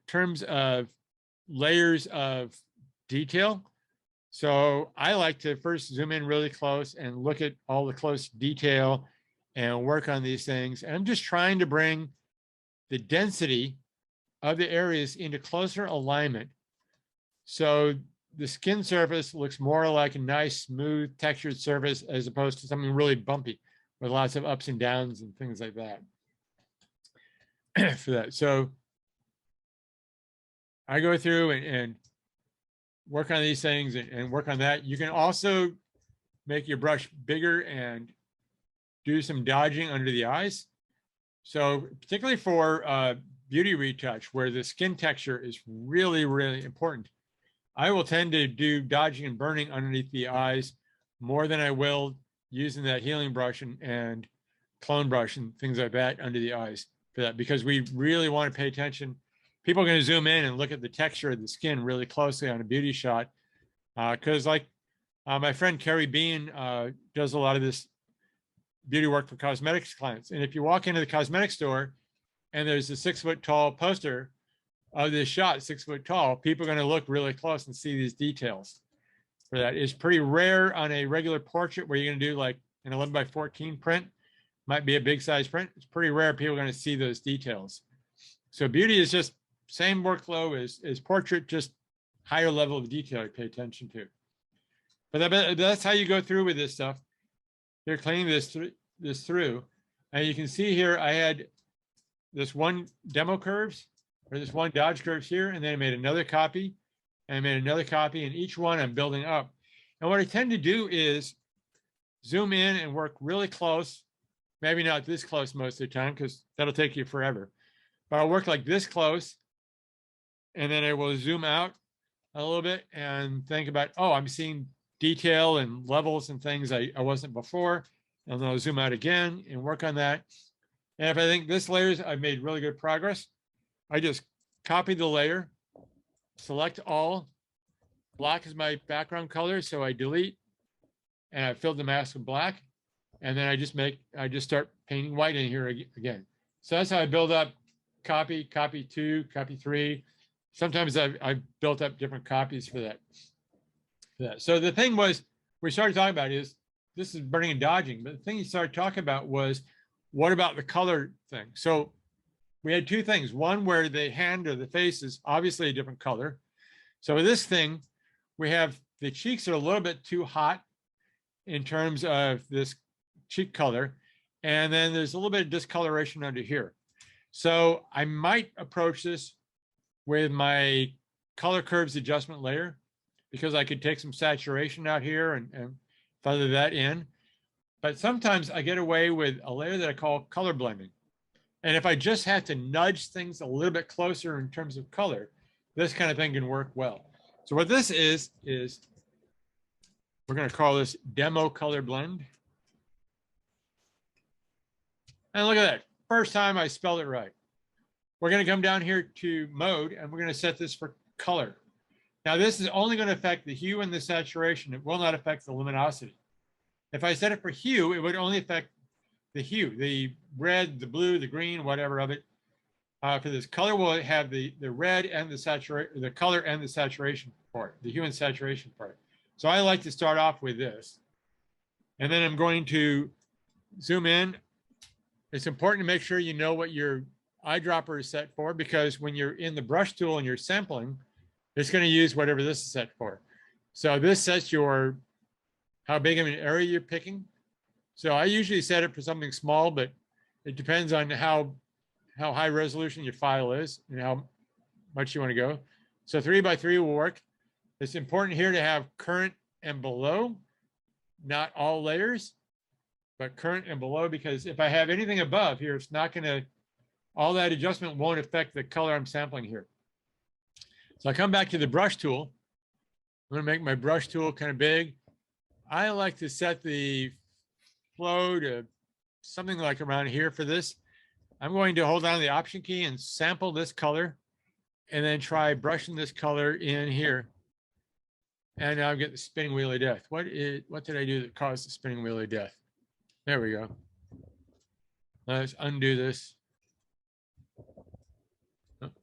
terms of layers of detail. So I like to first zoom in really close and look at all the close detail and work on these things. And I'm just trying to bring the density of the areas into closer alignment. So the skin surface looks more like a nice, smooth, textured surface as opposed to something really bumpy with lots of ups and downs and things like that. For that. So I go through and work on these things and work on that. You can also make your brush bigger and do some dodging under the eyes. So particularly for beauty retouch, where the skin texture is really, really important, I will tend to do dodging and burning underneath the eyes more than I will using that healing brush and clone brush and things like that under the eyes for that, because we really want to pay attention. People are going to zoom in and look at the texture of the skin really closely on a beauty shot. Because like my friend Carrie Bean does a lot of this beauty work for cosmetics clients. And if you walk into the cosmetic store and there's a 6-foot-tall poster of this shot, 6 foot tall, people are going to look really close and see these details for that. It's pretty rare on a regular portrait where you're going to do like an 11x14 print, might be a big size print. It's pretty rare people are going to see those details. So beauty is just same workflow as portrait, just higher level of detail you pay attention to. But that's how you go through with this stuff. You're cleaning this through. And you can see here, I had this one demo curves, or this one dodge curves here, and then I made another copy, and I made another copy, and each one I'm building up. And what I tend to do is zoom in and work really close maybe not this close most of the time because that'll take you forever. But I'll work like this close, and then I will zoom out a little bit and think about, oh, I'm seeing detail and levels and things I wasn't before. And then I'll zoom out again and work on that. And if I think this layer's, I've made really good progress, I just copy the layer, select all. Black is my background color, so I delete, and I filled the mask with black. And then I just start painting white in here again. So that's how I build up copy 2, copy 3. Sometimes I've built up different copies for that. So the thing was, we started talking about is, this is burning and dodging, but the thing you started talking about was, what about the color thing? So we had two things. One where the hand or the face is obviously a different color. So with this thing, we have the cheeks are a little bit too hot in terms of this cheek color. And then there's a little bit of discoloration under here. So I might approach this with my color curves adjustment layer, because I could take some saturation out here and feather that in. But sometimes I get away with a layer that I call color blending. And if I just had to nudge things a little bit closer in terms of color, this kind of thing can work well. So what this is we're going to call this demo color blend. And look at that. First time I spelled it right. We're going to come down here to mode, and we're going to set this for color. Now, this is only going to affect the hue and the saturation. It will not affect the luminosity. If I set it for hue, it would only affect the hue, the red, the blue, the green, whatever of it. For this color, we'll have the red and the saturation, the color and the saturation part, the hue and saturation part. So I like to start off with this. And then I'm going to zoom in. It's important to make sure you know what your eyedropper is set for, because when you're in the brush tool and you're sampling, it's going to use whatever this is set for. So this sets your, how big of an area you're picking. So I usually set it for something small, but it depends on how high resolution your file is and how much you want to go. So 3x3 will work. It's important here to have current and below, not all layers, but current and below, because if I have anything above here, it's not going to, all that adjustment won't affect the color I'm sampling here. So I come back to the brush tool. I'm going to make my brush tool kind of big. I like to set the flow to something like around here for this. I'm going to hold down the Option key and sample this color, and then try brushing this color in here. And now I'm getting the spinning wheel of death. What did I do that caused the spinning wheel of death? There we go. Let's undo this.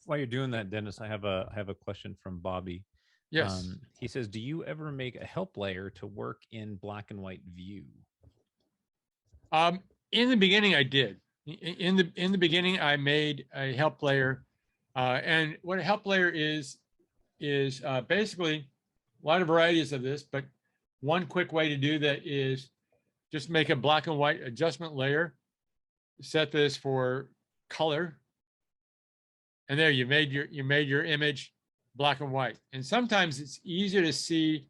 While you're doing that, Dennis, I have a question from Bobby. Yes. He says, do you ever make a help layer to work in black and white view? In the beginning, I did. In the beginning, I made a help layer, and what a help layer is basically a lot of varieties of this. But one quick way to do that is just make a black and white adjustment layer. Set this for color, and there you made your image black and white. And sometimes it's easier to see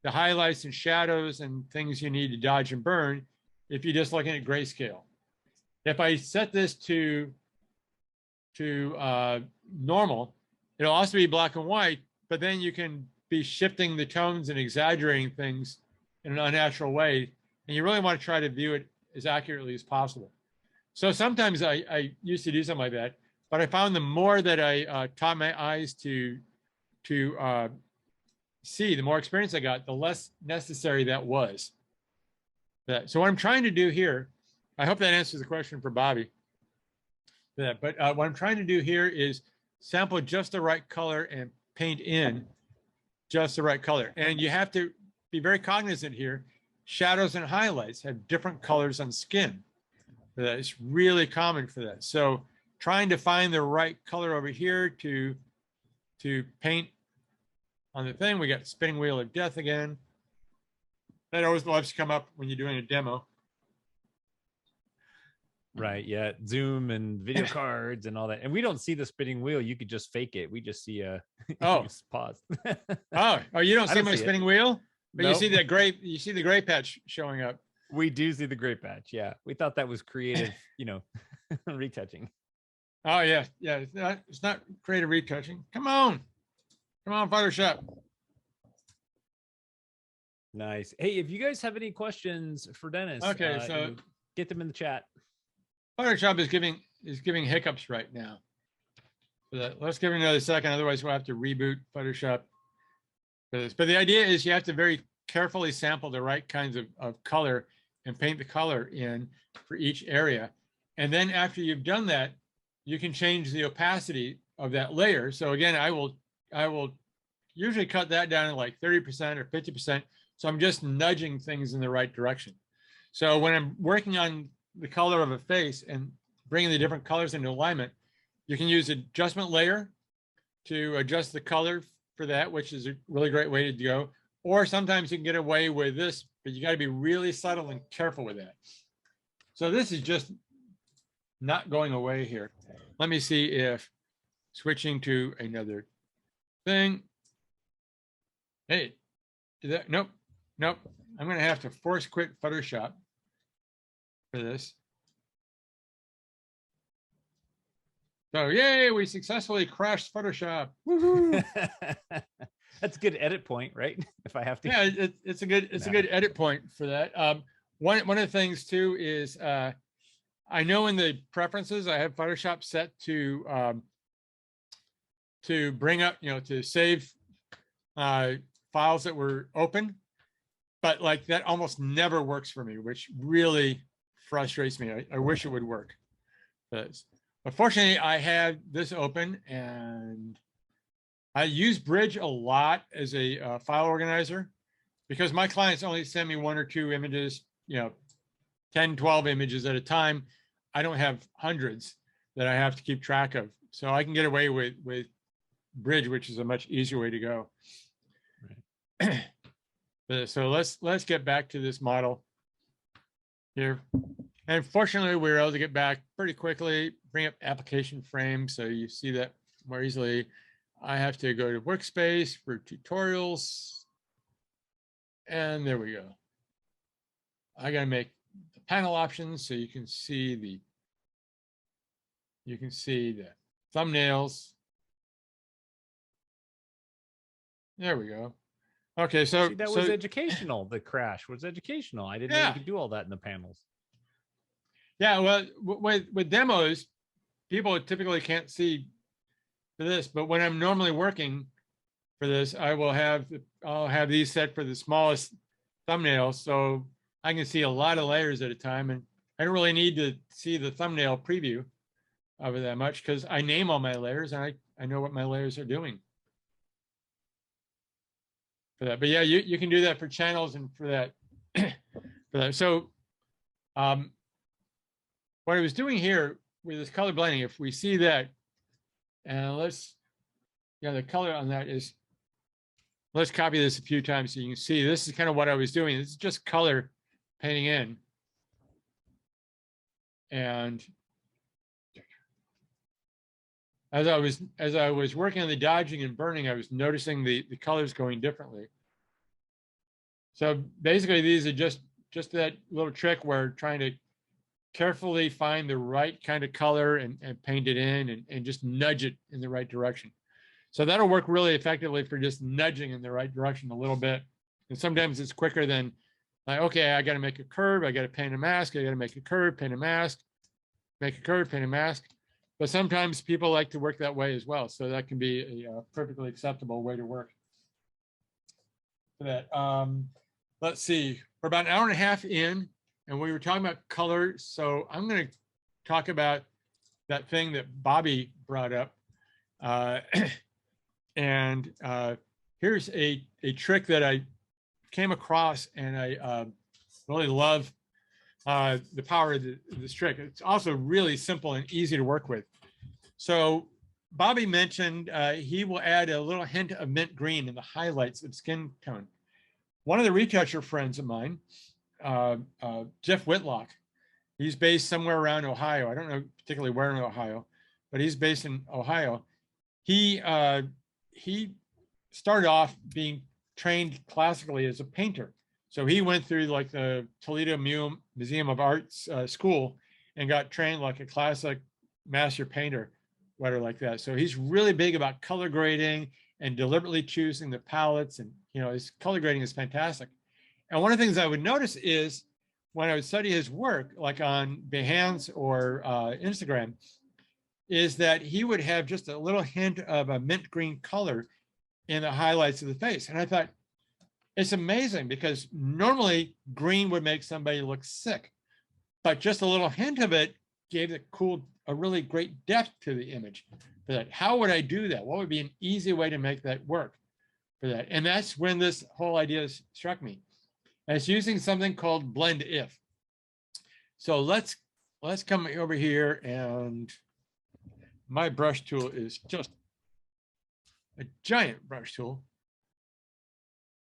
the highlights and shadows and things you need to dodge and burn if you're just looking at grayscale. If I set this to normal, it'll also be black and white, but then you can be shifting the tones and exaggerating things in an unnatural way. And you really want to try to view it as accurately as possible. So sometimes I used to do something like that, but I found the more that I taught my eyes to see, the more experience I got, the less necessary that was. So what I'm trying to do here, I hope that answers the question for Bobby. But what I'm trying to do here is sample just the right color and paint in just the right color. And you have to be very cognizant here. Shadows and highlights have different colors on skin. It's really common for that. So trying to find the right color over here to paint on the thing. We got spinning wheel of death again. That always loves to come up when you're doing a demo. Right. Yeah. Zoom and video cards and all that. And we don't see the spinning wheel. You could just fake it. We just see a pause. Oh, you don't see my spinning wheel? But nope. You see the gray patch showing up. We do see the great patch. Yeah. We thought that was creative, you know, retouching. Oh yeah, yeah. It's not creative retouching. Come on, Photoshop. Nice. Hey, if you guys have any questions for Dennis, Okay, so you know, get them in the chat. Photoshop is giving hiccups right now. So let's give it another second. Otherwise, we'll have to reboot Photoshop for this. But the idea is you have to very carefully sample the right kinds of color and paint the color in for each area. And then after you've done that, you can change the opacity of that layer. So again, I will usually cut that down to like 30% or 50%. So I'm just nudging things in the right direction. So when I'm working on the color of a face and bringing the different colors into alignment, you can use adjustment layer to adjust the color for that, which is a really great way to go. Or sometimes you can get away with this, but you got to be really subtle and careful with that. So this is just not going away here. Let me see if switching to another thing. Hey, did that? Nope. I'm going to have to force quit Photoshop for this. So yay, we successfully crashed Photoshop. Woohoo! That's a good edit point, right? If I have to. Yeah, it's a good edit point for that. One of the things too is I know in the preferences I have Photoshop set to bring up, to save files that were open, but like that almost never works for me, which really frustrates me. I wish it would work. But fortunately, I had this open, and I use Bridge a lot as a file organizer because my clients only send me 1 or 2 images, 10, 12 images at a time. I don't have hundreds that I have to keep track of. So I can get away with Bridge, which is a much easier way to go. Right. So let's get back to this model here. And fortunately, we were able to get back pretty quickly, bring up application frame. So you see that more easily. I have to go to workspace for tutorials. And there we go. I got to make the panel options so you can see the thumbnails. There we go. Okay, so see, that was educational. The crash was educational. I didn't know you could do all that in the panels. Yeah, well, with demos, people typically can't see for this, but when I'm normally working for this, I'll have these set for the smallest thumbnails, so I can see a lot of layers at a time, and I don't really need to see the thumbnail preview of it that much because I name all my layers and I know what my layers are doing for that. But yeah, you can do that for channels and for that. So what I was doing here with this color blending, if we see that, and the color on that is, let's copy this a few times so you can see this is kind of what I was doing. This is just color painting in. And as I was working on the dodging and burning, I was noticing the colors going differently. So basically these are just that little trick where trying to carefully find the right kind of color and paint it in and just nudge it in the right direction. So that'll work really effectively for just nudging in the right direction a little bit. And sometimes it's quicker than like, okay, I got to make a curve. I got to paint a mask. I got to make a curve, paint a mask, make a curve, paint a mask. But sometimes people like to work that way as well. So that can be a perfectly acceptable way to work for that. Let's see, we're about an hour and a half in, and we were talking about color. So I'm going to talk about that thing that Bobby brought up. Here's a trick that I came across, and I really love the power of this trick. It's also really simple and easy to work with. So Bobby mentioned he will add a little hint of mint green in the highlights of skin tone. One of the retoucher friends of mine, Jeff Whitlock, he's based somewhere around Ohio. I don't know particularly where in Ohio, but he's based in Ohio. He started off being trained classically as a painter. So he went through like the Toledo Museum of Arts school and got trained like a classic master painter, whatever like that. So he's really big about color grading and deliberately choosing the palettes, and his color grading is fantastic. And one of the things I would notice is when I would study his work, like on Behance or Instagram, is that he would have just a little hint of a mint green color in the highlights of the face. And I thought, it's amazing, because normally green would make somebody look sick, but just a little hint of it gave a really great depth to the image for that. How would I do that? What would be an easy way to make that work for that? And that's when this whole idea struck me. And it's using something called blend if. So let's come over here, and my brush tool is just a giant brush tool.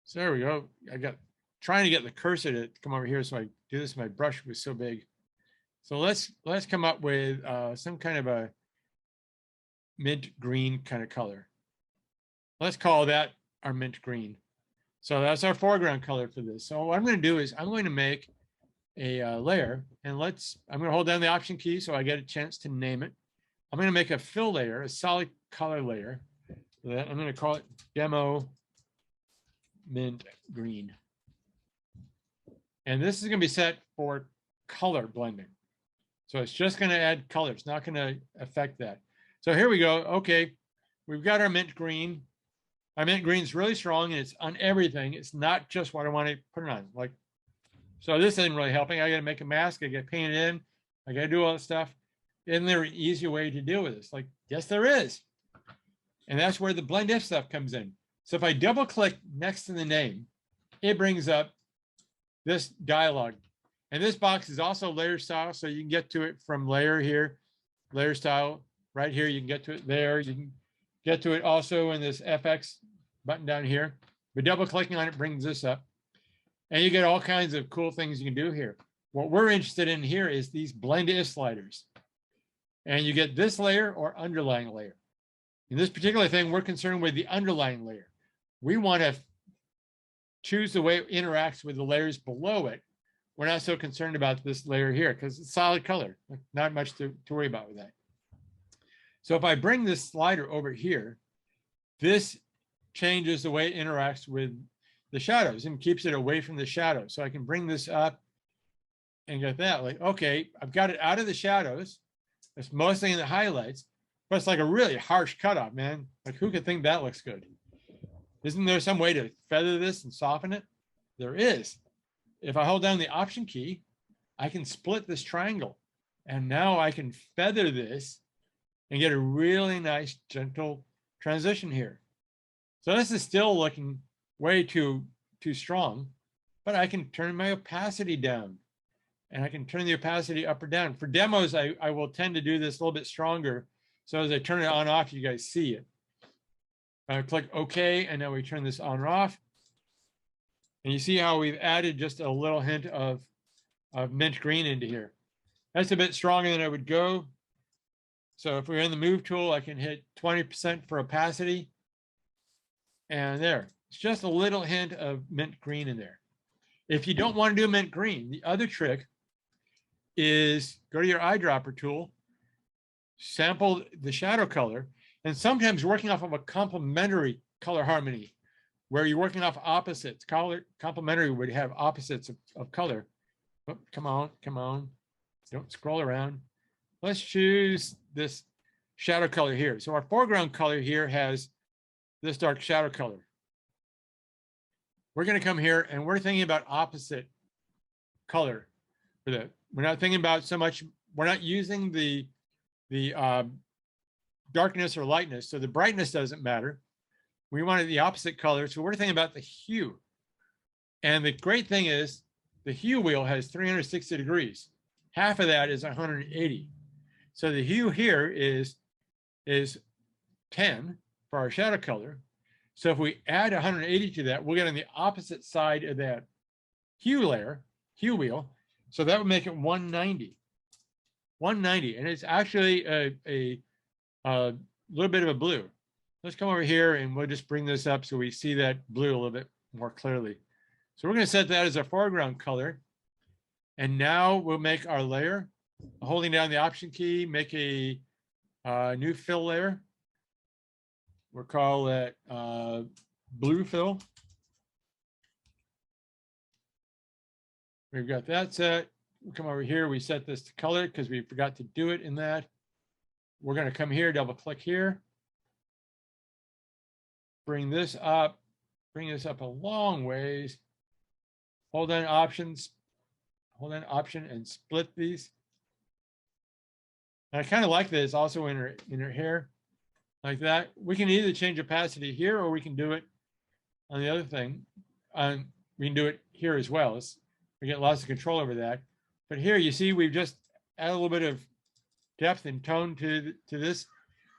So there we go. I got trying to get the cursor to come over here so I do this. My brush was so big. So let's come up with some kind of a mint green kind of color. Let's call that our mint green. So that's our foreground color for this. So what I'm going to do is I'm going to make a layer, and I'm going to hold down the Option key so I get a chance to name it. I'm going to make a fill layer, a solid color layer. I'm going to call it Demo Mint Green. And this is going to be set for color blending. So it's just going to add color. It's not going to affect that. So here we go. Okay, we've got our mint green. Our mint green is really strong, and it's on everything. It's not just what I want to put it on. Like, so this isn't really helping. I got to make a mask. I got to paint it in. I got to do all that stuff. Isn't there an easier way to deal with this? Like, yes, there is. And that's where the blend if stuff comes in. So if I double click next to the name, it brings up this dialog. And this box is also layer style. So you can get to it from layer here, layer style right here. You can get to it there. You can get to it also in this FX button down here. But double clicking on it brings this up. And you get all kinds of cool things you can do here. What we're interested in here is these blend if sliders. And you get this layer or underlying layer. In this particular thing, we're concerned with the underlying layer. We want to choose the way it interacts with the layers below it. We're not so concerned about this layer here because it's solid color. Not much to worry about with that. So if I bring this slider over here, this changes the way it interacts with the shadows and keeps it away from the shadows. So I can bring this up and get that. Like, okay, I've got it out of the shadows. It's mostly in the highlights, but it's like a really harsh cutoff, man. Like, who could think that looks good? Isn't there some way to feather this and soften it? There is. If I hold down the Option key, I can split this triangle. And now I can feather this and get a really nice, gentle transition here. So this is still looking way too strong, but I can turn my opacity down. And I can turn the opacity up or down. For demos, I will tend to do this a little bit stronger. So as I turn it on off, you guys see it. I click OK, and now we turn this on or off. And you see how we've added just a little hint of mint green into here. That's a bit stronger than I would go. So if we're in the Move tool, I can hit 20% for opacity. And there, it's just a little hint of mint green in there. If you don't want to do mint green, the other trick is go to your eyedropper tool, sample the shadow color, and sometimes working off of a complementary color harmony, where you're working off opposites. Complementary would have opposites of color. Oh, come on. Don't scroll around. Let's choose this shadow color here. So our foreground color here has this dark shadow color. We're going to come here and we're thinking about opposite color for that. We're not thinking about so much, we're not using the darkness or lightness. So the brightness doesn't matter. We wanted the opposite color. So we're thinking about the hue. And the great thing is the hue wheel has 360 degrees. Half of that is 180. So the hue here is 10 for our shadow color. So if we add 180 to that, we'll get on the opposite side of that hue layer, hue wheel. So that would make it 190. 190. And it's actually a little bit of a blue. Let's come over here and we'll just bring this up so we see that blue a little bit more clearly. So we're going to set that as a foreground color. And now we'll make our layer, holding down the Option key, make a new fill layer. We'll call it blue fill. We've got that set. We'll come over here. We set this to color because we forgot to do it in that. We're going to come here, double click here. Bring this up a long ways. Hold down options, hold down Option and split these. And I kind of like this also in her hair like that. We can either change opacity here or we can do it on the other thing. We can do it here as well. We get lots of control over that. But here you see we've just added a little bit of depth and tone to this.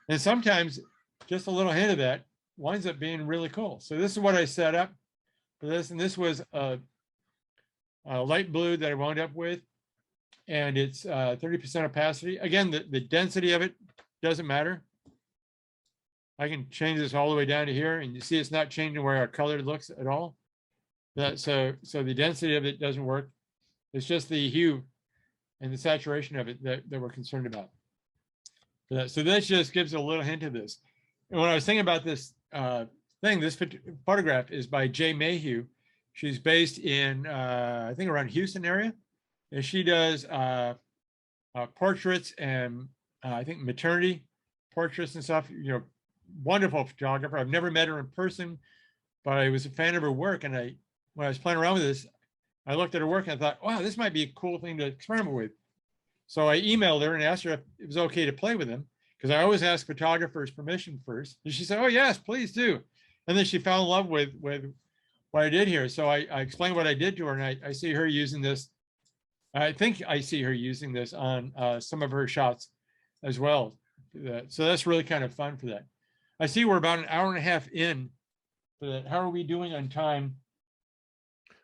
And sometimes just a little hint of that winds up being really cool. So this is what I set up for this. And this was a light blue that I wound up with. And it's 30% opacity. Again, the density of it doesn't matter. I can change this all the way down to here, and you see it's not changing where our color looks at all. So the density of it doesn't work. It's just the hue and the saturation of it that we're concerned about. So this just gives a little hint of this. And when I was thinking about this thing, this photograph is by Jay Mayhew. She's based in, I think, around Houston area. And she does portraits and I think maternity portraits and stuff. You know, wonderful photographer. I've never met her in person, but I was a fan of her work. And when I was playing around with this, I looked at her work and I thought, wow, this might be a cool thing to experiment with. So I emailed her and asked her if it was okay to play with them, because I always ask photographers permission first. And she said, oh, yes, please do. And then she fell in love with what I did here. So I explained what I did to her, and I see her using this. I think I see her using this on some of her shots as well. So that's really kind of fun for that. I see we're about an hour and a half in for that. How are we doing on time?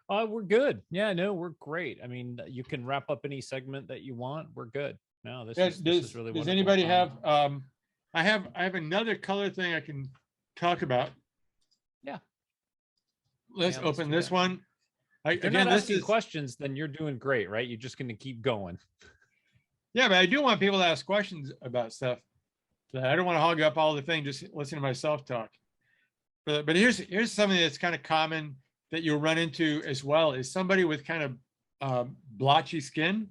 We're good. Yeah, no, we're great. I mean, you can wrap up any segment that you want. We're good. No, this is really wonderful. Does anybody have, I have another color thing I can talk about. Yeah. Let's open this one. If you're not asking questions, then you're doing great, right? You're just going to keep going. Yeah, but I do want people to ask questions about stuff. I don't want to hog up all the thing, just listen to myself talk. But here's something that's kind of common that you'll run into as well, is somebody with kind of blotchy skin,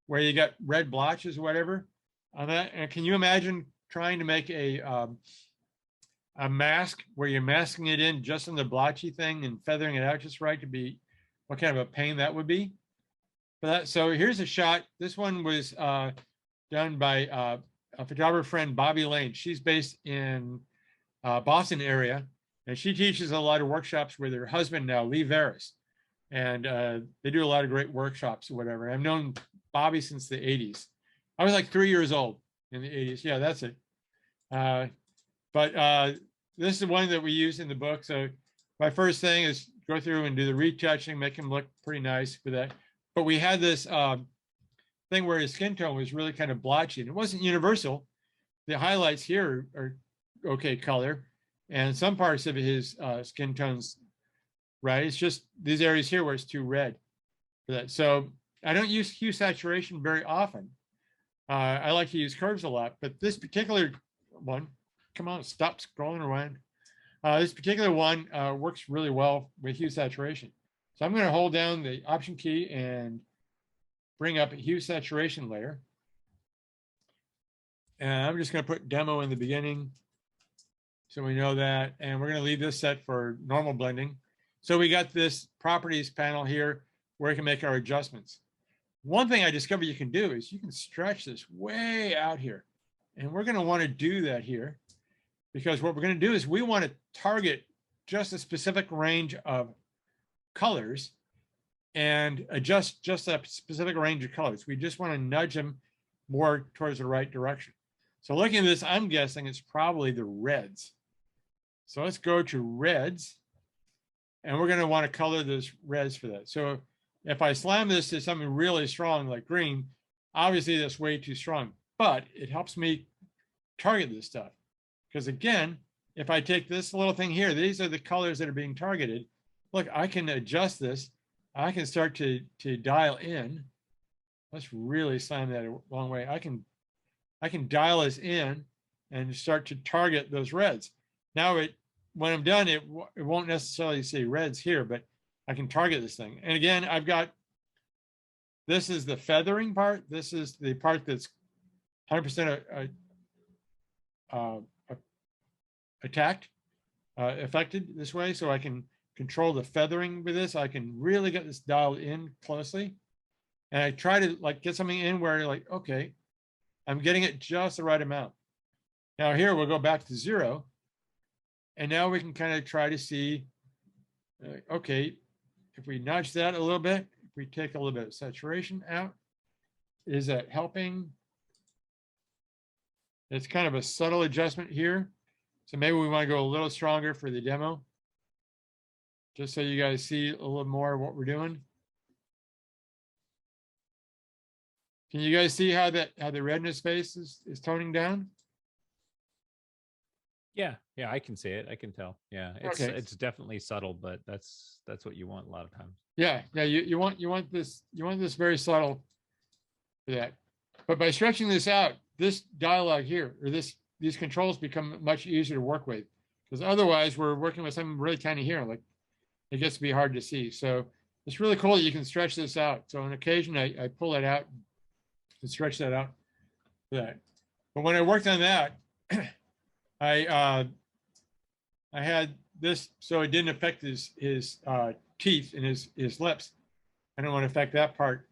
where you got red blotches or whatever on that. And can you imagine trying to make a mask where you're masking it in just on the blotchy thing and feathering it out just right to be, what kind of a pain that would be for that. So here's a shot. This one was done by a photographer friend, Bobby Lane. She's based in Boston area, and she teaches a lot of workshops with her husband now, Lee Veris. And they do a lot of great workshops or whatever. I've known Bobby since the 80s. I was like 3 years old in the 80s. Yeah, that's it. But this is one that we use in the book. So my first thing is go through and do the retouching, make him look pretty nice for that. But we had this thing where his skin tone was really kind of blotchy, and it wasn't universal. The highlights here are okay color, and some parts of his skin tones, right? It's just these areas here where it's too red for that. So I don't use hue saturation very often. I like to use curves a lot, but this particular one, come on, stop scrolling around. This particular one works really well with hue saturation. So I'm going to hold down the Option key and bring up a hue saturation layer. And I'm just going to put demo in the beginning, so we know that. And we're going to leave this set for normal blending. So we got this properties panel here where we can make our adjustments. One thing I discovered you can do is you can stretch this way out here. And we're going to want to do that here, because what we're going to do is we want to target just a specific range of colors and adjust just a specific range of colors. We just want to nudge them more towards the right direction. So looking at this, I'm guessing it's probably the reds. So let's go to reds, and we're going to want to color those reds for that. So if I slam this to something really strong like green, obviously that's way too strong, but it helps me target this stuff. Because again, if I take this little thing here, these are the colors that are being targeted. look, I can adjust this. I can start to dial in. Let's really slam that a long way. I can dial this in and start to target those reds. Now when I'm done, it won't necessarily say reds here, but I can target this thing. And again, I've got, this is the feathering part. This is the part that's 100% attacked, affected this way. So I can control the feathering with this. I can really get this dialed in closely. And I try to like get something in where like, okay, I'm getting it just the right amount. Now here we'll go back to 0. And now we can kind of try to see, okay, if we nudge that a little bit, if we take a little bit of saturation out, is that helping? It's kind of a subtle adjustment here. So maybe we want to go a little stronger for the demo, just so you guys see a little more of what we're doing. Can you guys see how the red in his face is toning down? Yeah, I can see it. I can tell. Yeah, it's definitely subtle, but that's what you want a lot of times. Yeah. You want this very subtle for that. But by stretching this out, this dialogue here, or these controls become much easier to work with, because otherwise we're working with something really tiny here, like it gets to be hard to see. So it's really cool that you can stretch this out. So on occasion I pull it out and stretch that out for that. But when I worked on that, I had this so it didn't affect his teeth and his lips. I don't want to affect that part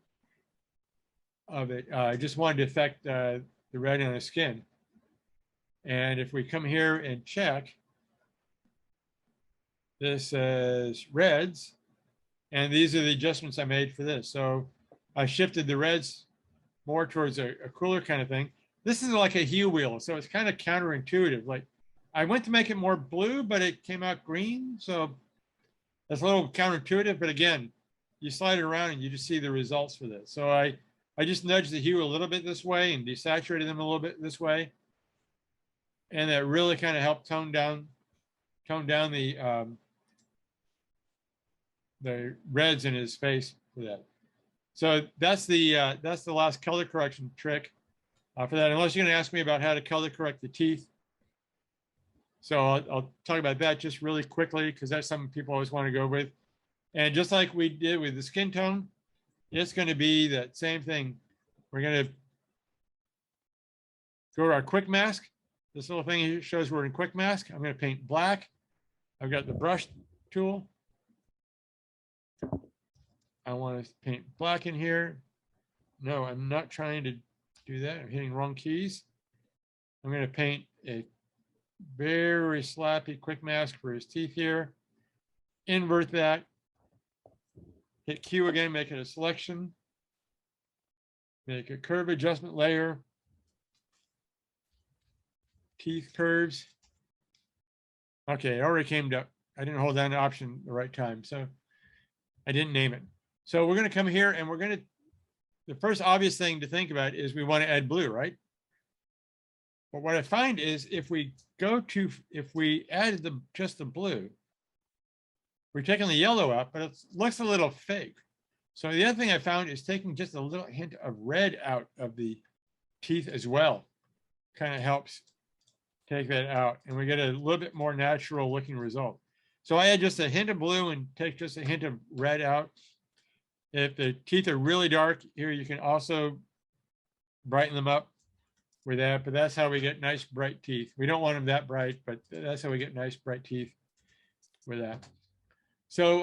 of it. I just wanted to affect the red on his skin. And if we come here and check, this says reds, and these are the adjustments I made for this. So I shifted the reds more towards a cooler kind of thing. This is like a hue wheel, so it's kind of counterintuitive. Like I went to make it more blue, but it came out green. So that's a little counterintuitive, but again, you slide it around and you just see the results for this. So I just nudged the hue a little bit this way and desaturated them a little bit this way. And that really kind of helped tone down the reds in his face for that. So that's the last color correction trick for that, unless you're going to ask me about how to color correct the teeth. So I'll talk about that just really quickly, because that's something people always want to go with. And just like we did with the skin tone, it's going to be that same thing. We're going to go to our quick mask. This little thing here shows we're in quick mask. I'm going to paint black. I've got the brush tool. I want to paint black in here. No, I'm not trying to do that. I'm hitting wrong keys. I'm going to paint a very slappy quick mask for his teeth here. Invert that. Hit Q again, make it a selection. Make a curve adjustment layer. Teeth curves. Okay, it already came up. I didn't hold down the option the right time, so I didn't name it. So we're going to come here and we're going to, the first obvious thing to think about is we want to add blue, right? But what I find is if we added just the blue, we're taking the yellow out, but it looks a little fake. So the other thing I found is taking just a little hint of red out of the teeth as well. Kind of helps take that out, and we get a little bit more natural looking result. So I add just a hint of blue and take just a hint of red out. If the teeth are really dark here, you can also brighten them up with that, but that's how we get nice bright teeth. We don't want them that bright, but that's how we get nice bright teeth with that. So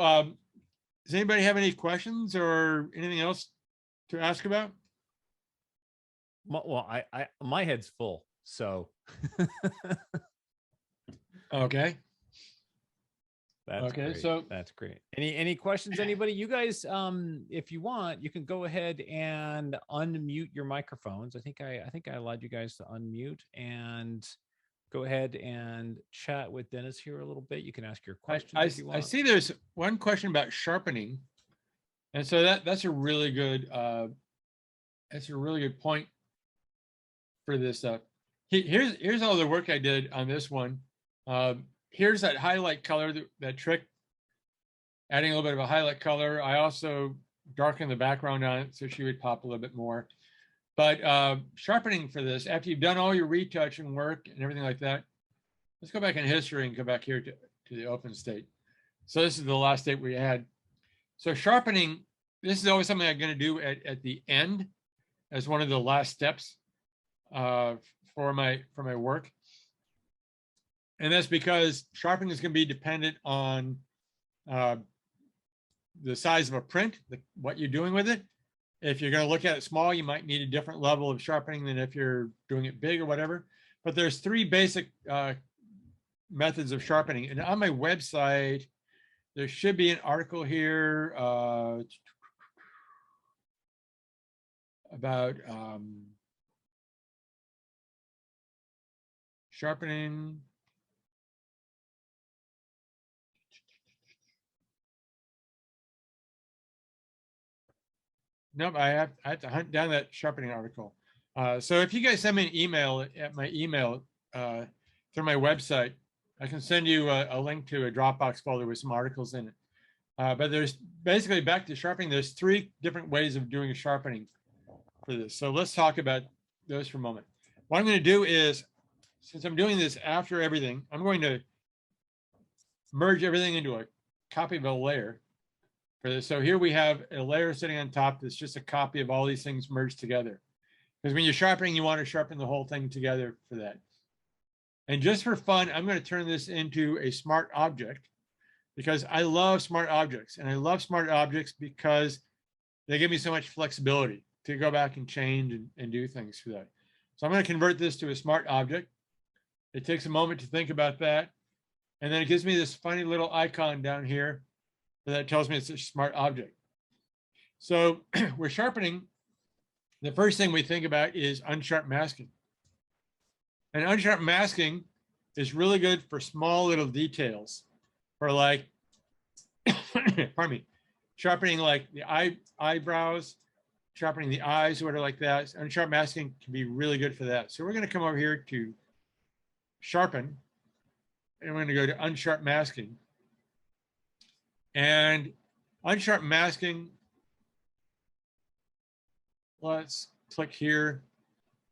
does anybody have any questions or anything else to ask about? Well, my head's full, so. Okay. That's okay. Great. So that's great. Any questions, anybody? You guys, if you want, you can go ahead and unmute your microphones. I think I allowed you guys to unmute and go ahead and chat with Dennis here a little bit. You can ask your questions if you want. I see there's one question about sharpening, and so that's a really good point for this stuff. Here's all the work I did on this one. Here's that highlight color, that trick adding a little bit of a highlight color. I also darkened the background on it so she would pop a little bit more. But sharpening for this, after you've done all your retouching work and everything like that, let's go back in history and go back here to the open state. So this is the last state we had. So sharpening, this is always something I'm going to do at the end as one of the last steps for my work. And that's because sharpening is going to be dependent on the size of a print, what you're doing with it. If you're going to look at it small, you might need a different level of sharpening than if you're doing it big or whatever. But there's three basic methods of sharpening. And on my website, there should be an article here about sharpening. Nope, I have to hunt down that sharpening article. So if you guys send me an email at my email through my website, I can send you a link to a Dropbox folder with some articles in it. But there's basically, back to sharpening, there's three different ways of doing sharpening for this. So let's talk about those for a moment. What I'm going to do is, since I'm doing this after everything, I'm going to merge everything into a copy of a layer for this. So here we have a layer sitting on top that's just a copy of all these things merged together. Because when you're sharpening, you want to sharpen the whole thing together for that. And just for fun, I'm going to turn this into a smart object because I love smart objects. And I love smart objects because they give me so much flexibility to go back and change and do things for that. So I'm going to convert this to a smart object. It takes a moment to think about that. And then it gives me this funny little icon down here that tells me it's a smart object. So we're sharpening. The first thing we think about is unsharp masking. And unsharp masking is really good for small little details, for like, pardon me, sharpening like the eyebrows, sharpening the eyes, or whatever like that. Unsharp masking can be really good for that. So we're going to come over here to sharpen, and we're going to go to unsharp masking. And unsharp masking, let's click here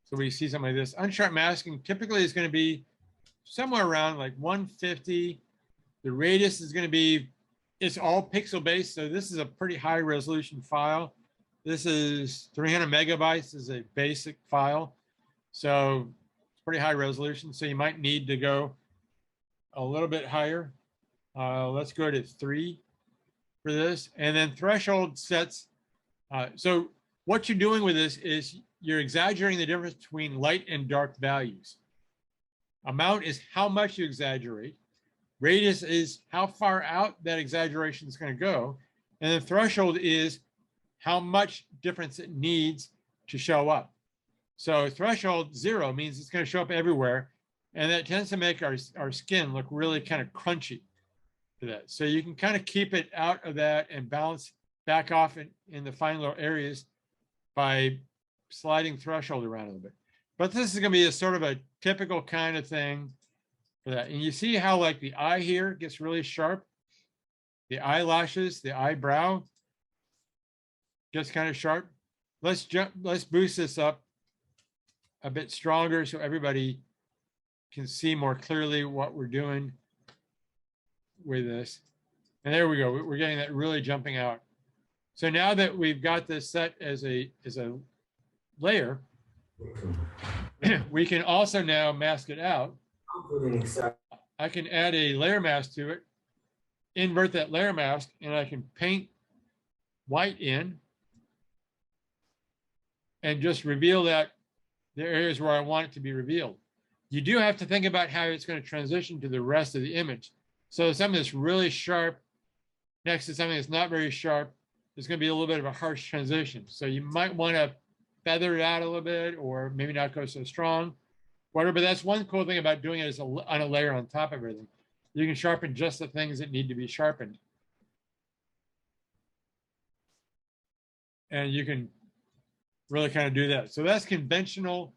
so we see something like this. Unsharp masking typically is going to be somewhere around like 150. The radius is going to be, it's all pixel based. So this is a pretty high resolution file. This is 300 megabytes is a basic file. So it's pretty high resolution. So you might need to go a little bit higher. Let's go to 3 for this. And then threshold sets. So what you're doing with this is you're exaggerating the difference between light and dark values. Amount is how much you exaggerate. Radius is how far out that exaggeration is going to go. And the threshold is how much difference it needs to show up. So threshold 0 means it's going to show up everywhere. And that tends to make our skin look really kind of crunchy for that. So you can kind of keep it out of that and balance back off in the fine little areas by sliding threshold around a little bit. But this is going to be a sort of a typical kind of thing for that. And you see how like the eye here gets really sharp. The eyelashes, the eyebrow gets kind of sharp. Let's boost this up a bit stronger so everybody can see more clearly what we're doing with this. And there we go. We're getting that really jumping out. So now that we've got this set as a layer, we can also now mask it out. I can add a layer mask to it, invert that layer mask, and I can paint white in and just reveal that the areas where I want it to be revealed. You do have to think about how it's going to transition to the rest of the image. So something that's really sharp next to something that's not very sharp, there's going to be a little bit of a harsh transition. So you might want to feather it out a little bit, or maybe not go so strong, whatever. But that's one cool thing about doing it is on a layer on top of everything. You can sharpen just the things that need to be sharpened. And you can really kind of do that. So that's conventional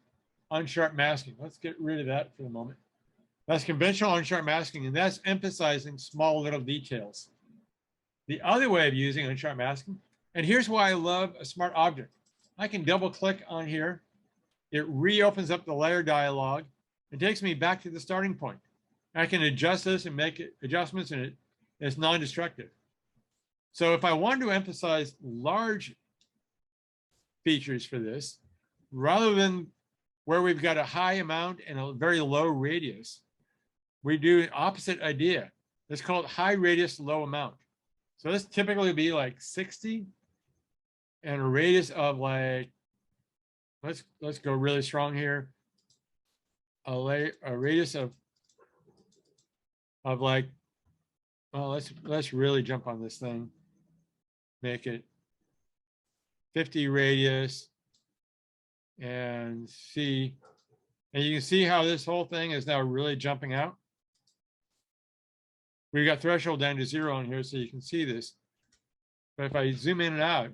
unsharp masking. Let's get rid of that for the moment. That's conventional unsharp masking, and that's emphasizing small little details. The other way of using unsharp masking, and here's why I love a smart object. I can double click on here. It reopens up the layer dialog and takes me back to the starting point. I can adjust this and make adjustments, and it's non-destructive. So if I want to emphasize large features for this, rather than where we've got a high amount and a very low radius, we do an opposite idea. It's called high radius, low amount. So this typically be like 60 and a radius of like, let's go really strong here. A radius of like, well, let's really jump on this thing. Make it 50 radius and see, and you can see how this whole thing is now really jumping out. We've got threshold down to 0 on here so you can see this. But if I zoom in and out,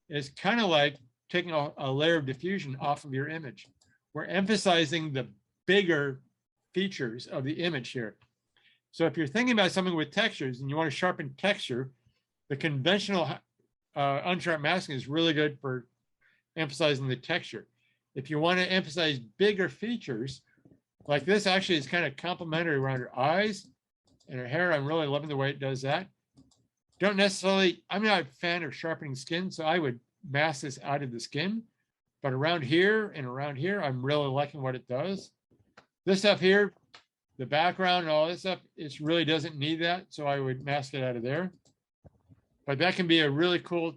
it's kind of like taking a layer of diffusion off of your image. We're emphasizing the bigger features of the image here. So if you're thinking about something with textures and you want to sharpen texture, the conventional unsharp masking is really good for emphasizing the texture. If you want to emphasize bigger features, like this actually is kind of complementary around her eyes and her hair. I'm really loving the way it does that. Don't necessarily, I'm not a fan of sharpening skin, so I would mask this out of the skin. But around here and around here, I'm really liking what it does. This stuff here, the background and all this stuff, it really doesn't need that, so I would mask it out of there. But that can be a really cool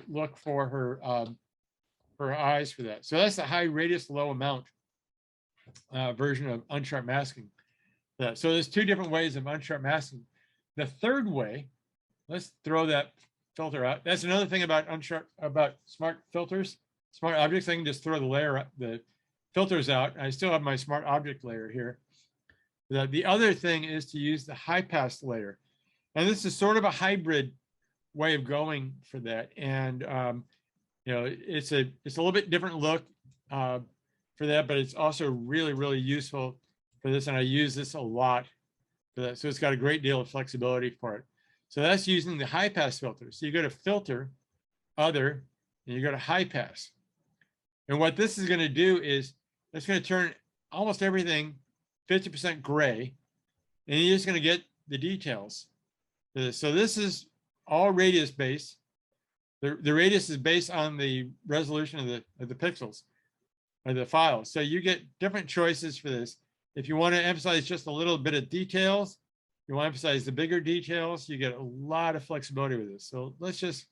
look for her eyes for that. So that's the high radius, low amount version of unsharp masking. So there's two different ways of unsharp masking. The third way, let's throw that filter out. That's another thing about smart filters, smart objects. I can just throw the filters out. I still have my smart object layer here. The other thing is to use the high pass layer. And this is sort of a hybrid way of going for that. And you know, it's a little bit different look for that, but it's also really, really useful for this. And I use this a lot for that. So it's got a great deal of flexibility for it. So that's using the high pass filter. So you go to filter, other, and you go to high pass. And what this is going to do is it's going to turn almost everything 50% gray, and you're just going to get the details. So this is all radius based. The radius is based on the resolution of the pixels or the files. So you get different choices for this. If you want to emphasize just a little bit of details, you want to emphasize the bigger details, you get a lot of flexibility with this. So let's just,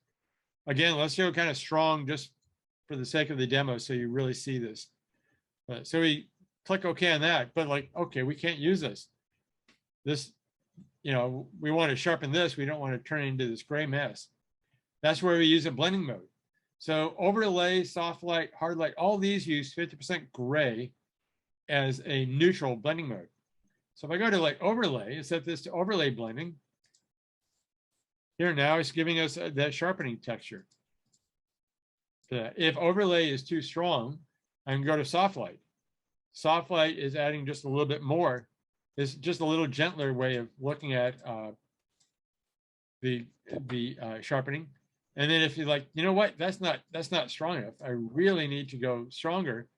again, let's go kind of strong just for the sake of the demo so you really see this. So we click OK on that, but like, okay, we can't use this. This, you know, we want to sharpen this. We don't want to turn it into this gray mess. That's where we use a blending mode. So overlay, soft light, hard light, all these use 50% gray as a neutral blending mode. So if I go to like overlay and set this to overlay blending, here now it's giving us that sharpening texture. If overlay is too strong, I can go to soft light. Soft light is adding just a little bit more. It's just a little gentler way of looking at the sharpening. And then if you're like, you know what, that's not strong enough. I really need to go stronger.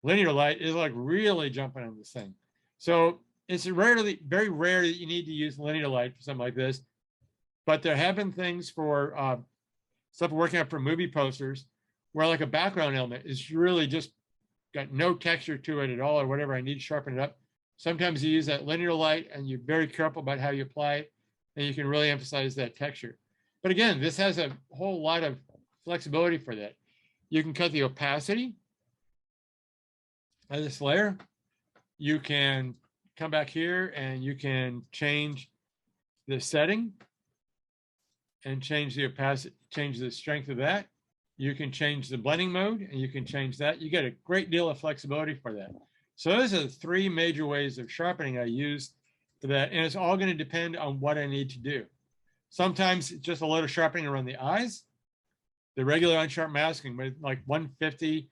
Linear light is like really jumping on this thing. So it's very rare that you need to use linear light for something like this. But there have been things for stuff working up for movie posters where like a background element is really just got no texture to it at all or whatever. I need to sharpen it up. Sometimes you use that linear light and you're very careful about how you apply it, and you can really emphasize that texture. But again, this has a whole lot of flexibility for that. You can cut the opacity of this layer. You can come back here and you can change the setting and change the opacity, change the strength of that. You can change the blending mode and you can change that. You get a great deal of flexibility for that. So those are the three major ways of sharpening I use for that. And it's all going to depend on what I need to do. Sometimes it's just a little sharpening around the eyes. The regular unsharp masking with like 150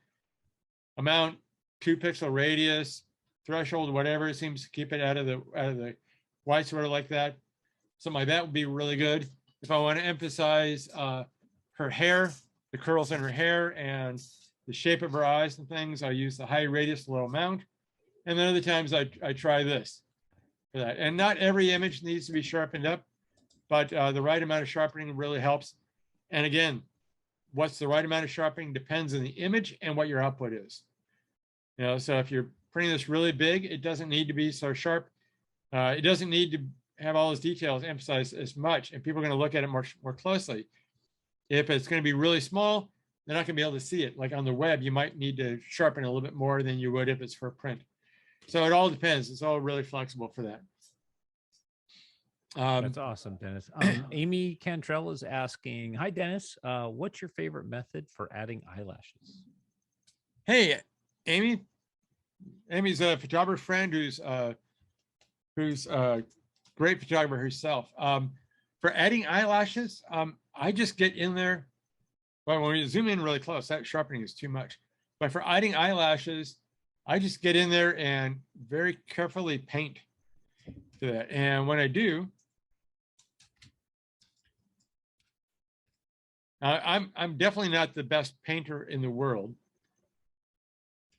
amount, 2 pixel radius, threshold, whatever, it seems to keep it out of the white sort of like that. something like that would be really good. If I want to emphasize her hair, the curls in her hair and the shape of her eyes and things, I use the high radius low mount. And then other times I try this for that. And not every image needs to be sharpened up, but the right amount of sharpening really helps. And again, what's the right amount of sharpening depends on the image and what your output is. You know, so if you're printing this really big, it doesn't need to be so sharp. It doesn't need to have all those details emphasized as much, and people are going to look at it more closely. If it's going to be really small, they're not going to be able to see it. Like on the web, you might need to sharpen a little bit more than you would if it's for print. So it all depends. It's all really flexible for that. That's awesome, Dennis. Amy Cantrell is asking, hi, Dennis. What's your favorite method for adding eyelashes? Hey, Amy. Amy's a photographer friend who's a great photographer herself. For adding eyelashes, I just get in there. Well, when we zoom in really close, that sharpening is too much. But for adding eyelashes, I just get in there and very carefully paint to that. And when I do, I'm definitely not the best painter in the world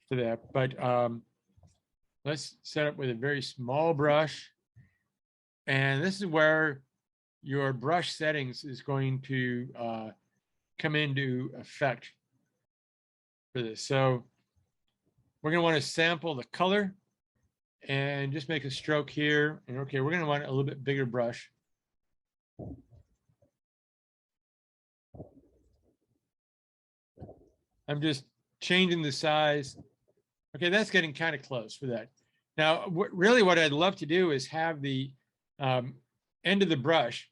for that, but let's set up with a very small brush. And this is where your brush settings is going to come into effect for this. So we're going to want to sample the color and just make a stroke here. And okay, we're going to want a little bit bigger brush. I'm just changing the size. Okay, that's getting kind of close for that. Now, really what I'd love to do is have the end of the brush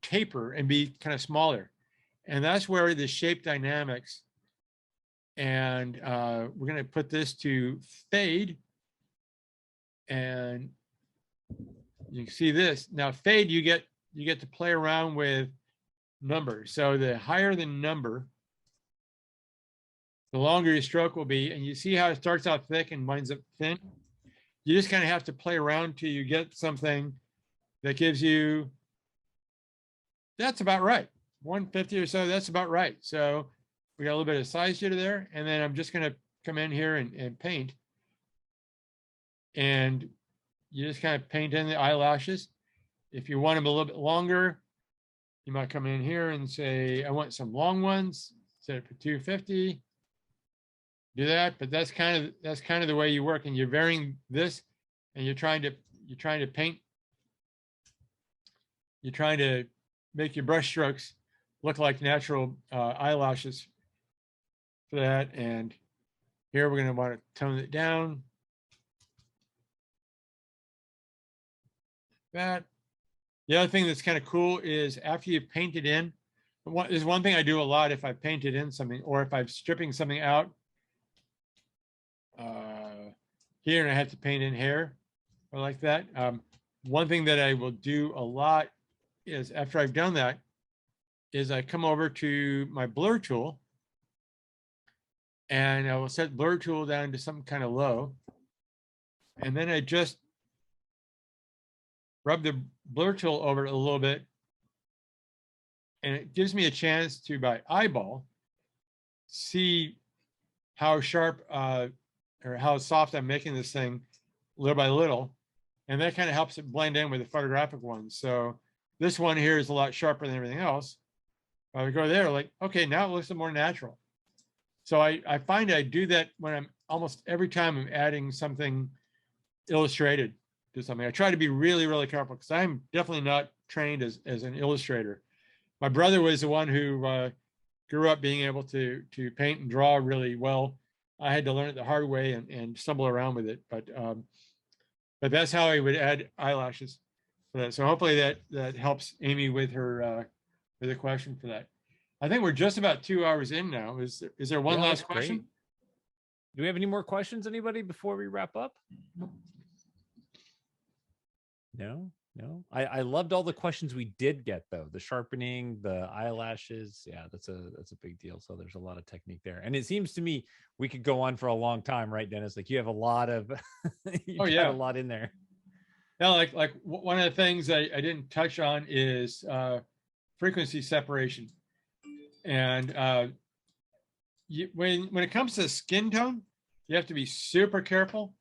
taper and be kind of smaller. And that's where the shape dynamics, and we're going to put this to fade. And you can see this. Now fade, you get to play around with numbers. So the higher the number, the longer your stroke will be. And you see how it starts out thick and winds up thin? You just kind of have to play around till you get something that gives you, that's about right. 150 or so, that's about right. So we got a little bit of size jitter there. And then I'm just going to come in here and paint. And you just kind of paint in the eyelashes. If you want them a little bit longer, you might come in here and say, I want some long ones, set it for 250. Do that, but that's kind of the way you work, and you're varying this, and you're trying to paint. You're trying to make your brush strokes look like natural eyelashes for that. And here we're going to want to tone it down. That. The other thing that's kind of cool is after you paint it in, there's one thing I do a lot if I painted in something, or if I'm stripping something out here and I have to paint in hair or like that. One thing that I will do a lot is after I've done that is I come over to my blur tool and I will set blur tool down to some kind of low. And then I just rub the blur tool over it a little bit. And it gives me a chance to, by eyeball, see how sharp or how soft I'm making this thing little by little. And that kind of helps it blend in with the photographic one. So this one here is a lot sharper than everything else. I would go there like, okay, now it looks more natural. So I find I do that when I'm almost every time I'm adding something illustrated to something. I try to be really, really careful because I'm definitely not trained as an illustrator. My brother was the one who grew up being able to paint and draw really well. I had to learn it the hard way and stumble around with it. But that's how I would add eyelashes for that. So hopefully that helps Amy with her with a question for that. I think we're just about 2 hours in now. Is there one last question? Great. Do we have any more questions, anybody, before we wrap up? No. I loved all the questions we did get, though. The sharpening, the eyelashes. Yeah, that's a big deal. So there's a lot of technique there. And it seems to me we could go on for a long time, right, Dennis? Like you have a lot of, a lot in there. Yeah, one of the things I didn't touch on is frequency separation. And when it comes to skin tone, you have to be super careful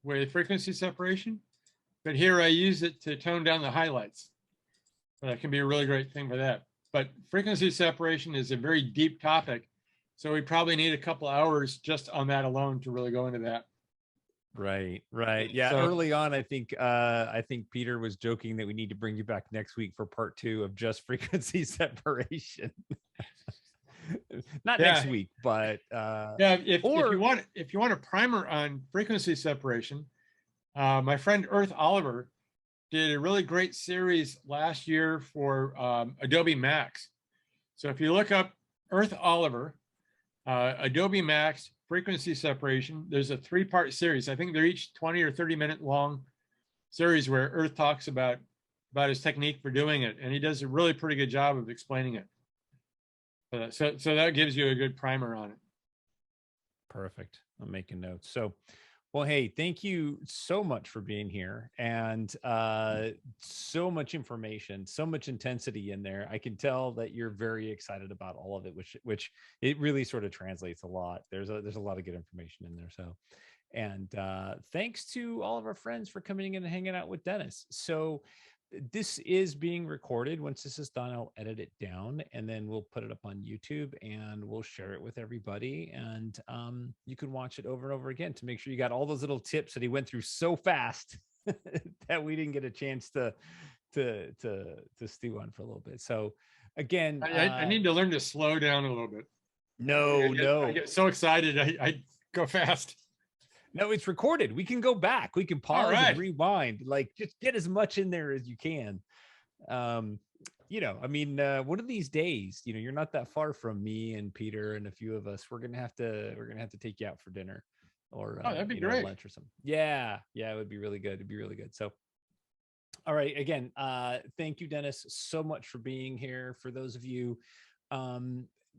with frequency separation. But here I use it to tone down the highlights. That can be a really great thing for that. But frequency separation is a very deep topic. So we probably need a couple hours just on that alone to really go into that. Right. Yeah. So, Early on, I think Peter was joking that we need to bring you back next week for part 2 of just frequency separation. Not yeah, next week, but yeah. If you want a primer on frequency separation, my friend Earth Oliver did a really great series last year for Adobe Max. So if you look up Earth Oliver, Adobe Max frequency separation, there's a 3-part series. I think they're each 20 or 30-minute long series where Earth talks about his technique for doing it, and he does a really pretty good job of explaining it. So that gives you a good primer on it. Perfect. I'm making notes. So, well, hey, thank you so much for being here, and so much information, so much intensity in there. I can tell that you're very excited about all of it, which it really sort of translates a lot. There's a lot of good information in there. So, and thanks to all of our friends for coming in and hanging out with Dennis. So this is being recorded. Once this is done, I'll edit it down, and then we'll put it up on YouTube, and we'll share it with everybody. And you can watch it over and over again to make sure you got all those little tips that he went through so fast that we didn't get a chance to stew on for a little bit. So again, I need to learn to slow down a little bit. I get so excited, I go fast. No, it's recorded. We can go back. We can pause and rewind. Like, just get as much in there as you can. I mean, one of these days, you're not that far from me and Peter and a few of us. We're gonna have to take you out for dinner, or that'd be great. lunch or something. Yeah, it would be really good. It'd be really good. So, all right. Again, thank you, Dennis, so much for being here. For those of you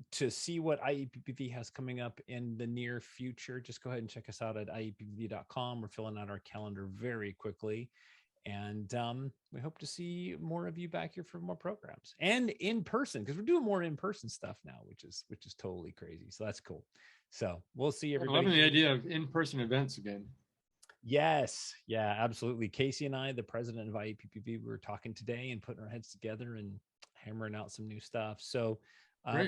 to see what IEPPV has coming up in the near future, just go ahead and check us out at IEPPV.com. We're filling out our calendar very quickly. And we hope to see more of you back here for more programs and in person, because we're doing more in-person stuff now, which is totally crazy. So that's cool. So we'll see everybody. I'm loving the idea of in-person events again. Yes. Yeah, absolutely. Casey and I, the president of IEPPV, we were talking today and putting our heads together and hammering out some new stuff. So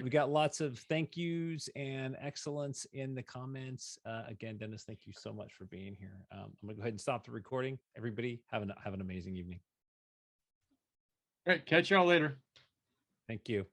we got lots of thank yous and excellence in the comments. Again, Dennis, thank you so much for being here. I'm gonna go ahead and stop the recording. Everybody have an amazing evening. All right. Catch y'all later. Thank you.